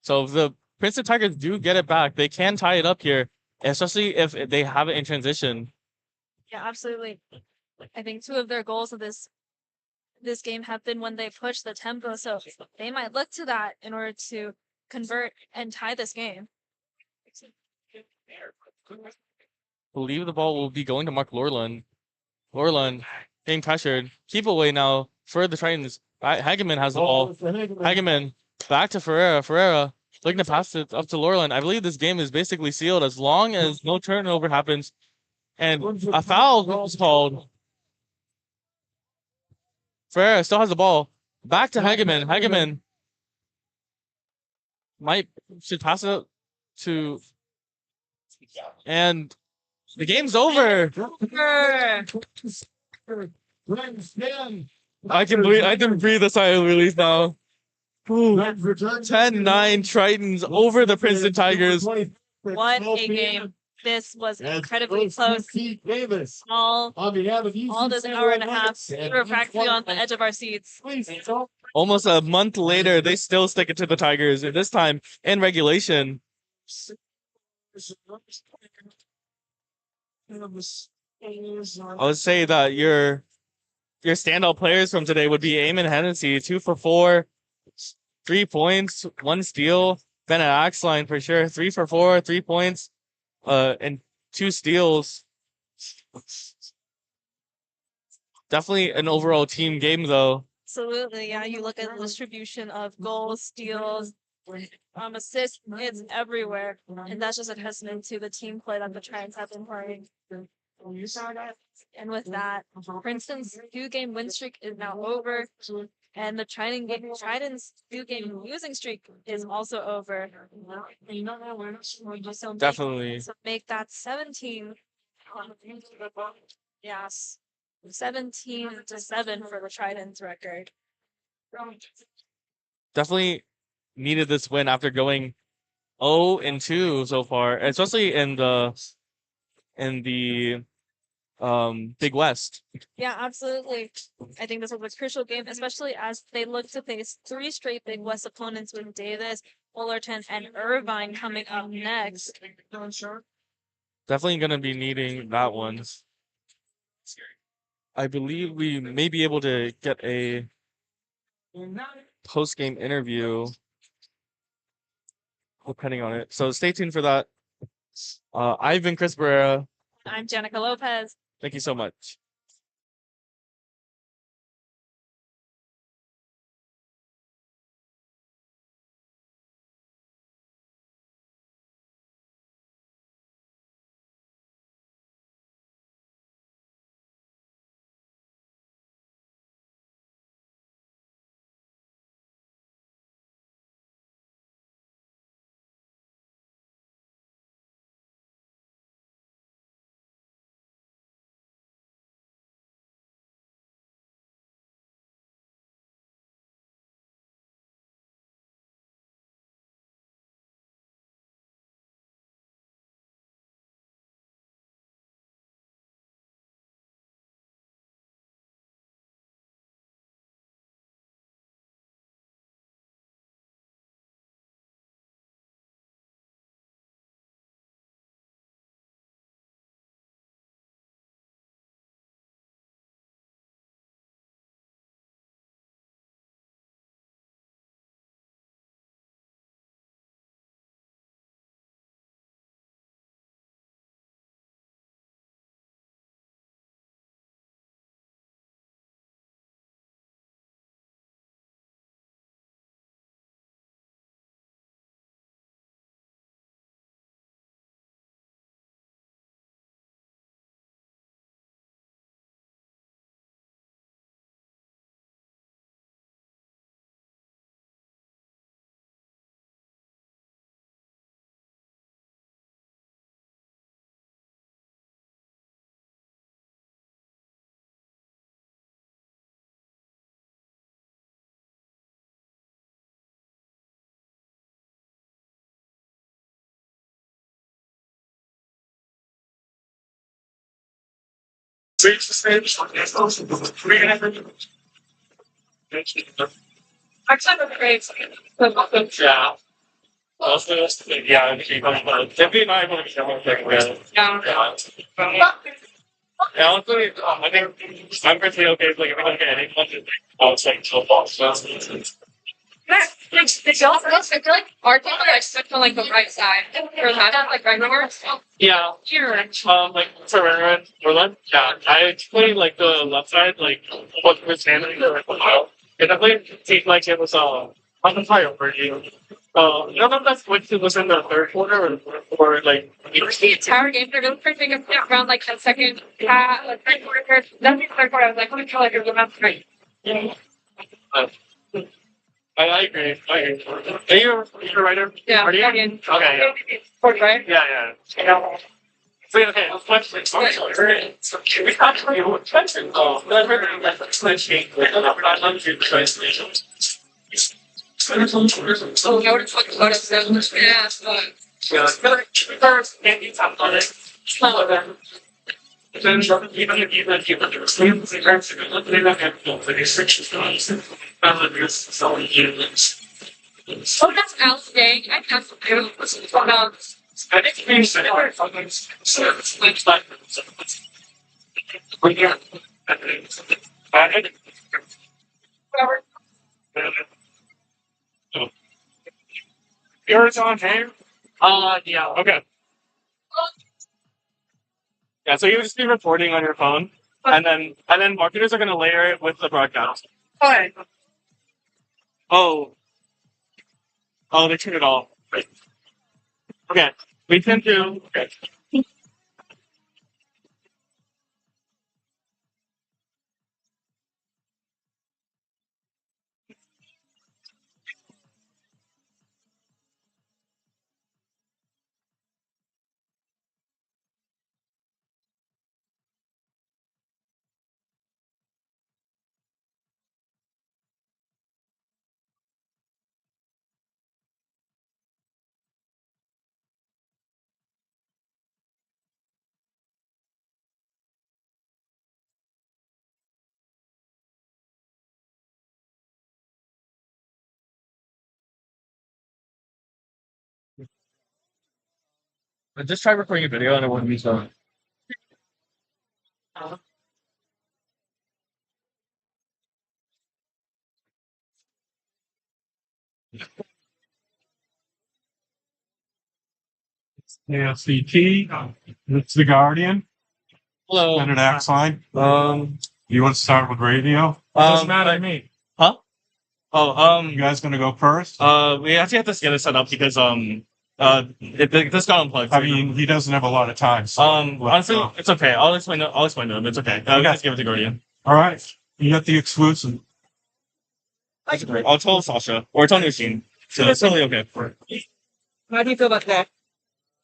So if the Princeton Tigers do get it back, they can tie it up here, especially if they have it in transition. Yeah, absolutely. I think two of their goals of this game have been when they push the tempo, so they might look to that in order to convert and tie this game. Believe the ball will be going to Mark Lorland. Lorland getting pressured. Keep away now for the Titans. Hageman has the ball. Hageman back to Ferreira. Ferreira looking to pass it up to Lorland. I believe this game is basically sealed as long as no turnover happens. And a foul was called. Ferreira still has the ball. Back to Hageman. Hageman should pass it up to, and the game's over. I can breathe a sigh of relief now. 10-9 Tritons over the Princeton Tigers. What a game. This was incredibly close. All this hour and a half, we were practically on the edge of our seats. Almost a month later, they still stick it to the Tigers, and this time in regulation. I would say that your standout players from today would be Eamon Hennessy, 2 for 4, 3 points, 1 steal. Bennett Axline for sure, 3 for 4, 3 points, and 2 steals. Definitely an overall team game, though. Absolutely, yeah. You look at the distribution of goals, steals, assists, it's everywhere. And that's just a testament to the team play that the Trojans have been playing. And with that, Princeton's 2-game win streak is now over. And the Trident's 2-game losing streak is also over. Definitely. So make that 17. Yes. 17-7 for the Trident's record. Definitely needed this win after going 0-2 so far, especially in the Big West. Yeah, absolutely. I think this was a crucial game, especially as they look to face 3 straight Big West opponents with Davis, Fullerton, and Irvine coming up next. Definitely going to be needing that one. I believe we may be able to get a post-game interview, depending on it. So stay tuned for that. I've been Chris Barrera. I'm Janicka Lopez. Thank you so much. Actually, I'm great. Yeah. Also, yeah, definitely not able to be able to yeah, honestly, I think I'm personally okay if like if we don't get any budget, it's like so far. So I feel like our team are like stuck on like the right side. Or that, like right wingers. yeah, Here. like Barrera and Orland, yeah, I play like the left side, like what was handling the mile. It definitely seemed like it was on the fire for you. I don't know if that's what it was in the third quarter or like The entire game, they're going for taking around like 10 seconds. Like third quarter, then the third quarter, I was like, let me feel like it was about three. uh, I agree. I agree. Are you a writer? Yeah. Are you? Okay. Okay. Yeah. Fourth, right? Yeah. Yeah. So okay, let's we have to be attention. Oh, that's very like extension. We're not on to translation. So I would have put photos of them. Yeah. Yeah, first, can't you tap on it? Then even if you sleep, the terms of it, they don't have to put restrictions on it. So units. Oh, that's Al's day. I have to do it. I think we said it sometimes. So it's like we get. Whatever. Yours on here? Yeah. Okay. Yeah, so you would just be reporting on your phone, and then marketers are gonna layer it with the broadcast. Okay. Oh, they turn it off. Right. Okay, we can do. Okay. I just tried recording a video and it wouldn't be so. Yeah, CT. It's the Guardian. Hello. Standard Axe line. Um. You want to start with radio? Doesn't matter to me. Huh? Oh. You guys gonna go first? We actually have to get it set up because this got unplugged. I mean, he doesn't have a lot of time. So honestly, it's okay. I'll explain. I'll explain to him. It's okay. We just give it to Guardian. all right. You got the exclusive. That's great. I'll tell Sasha or tell Nushin. So it's totally okay. How do you feel about that?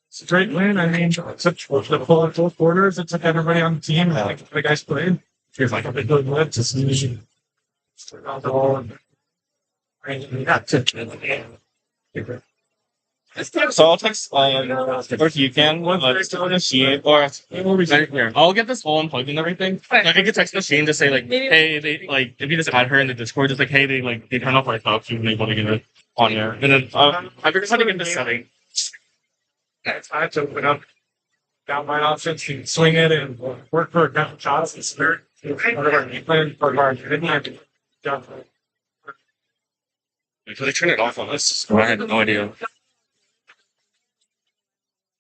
It's a great win. I mean, it's the full in fourth quarters. It took everybody on the team. I think the guys played. Feels like a big good win to see. So I'll text or if you can Nushin or here. I'll get this all unplugged and everything. Like I could text Nushin to say like, hey, they like if you just add her in the Discord, just like hey, they turn off our talk, you may want to get it on here. And then I figured how to get this setting. I had to open up down my options and swing it and work for a couple shots and spirit. So they turn it off on us. I had no idea.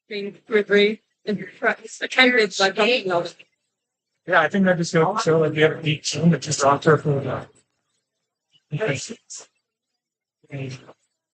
Being three and the candidates like Yeah, I think that just goes to show like we have a deep team that just rocked her for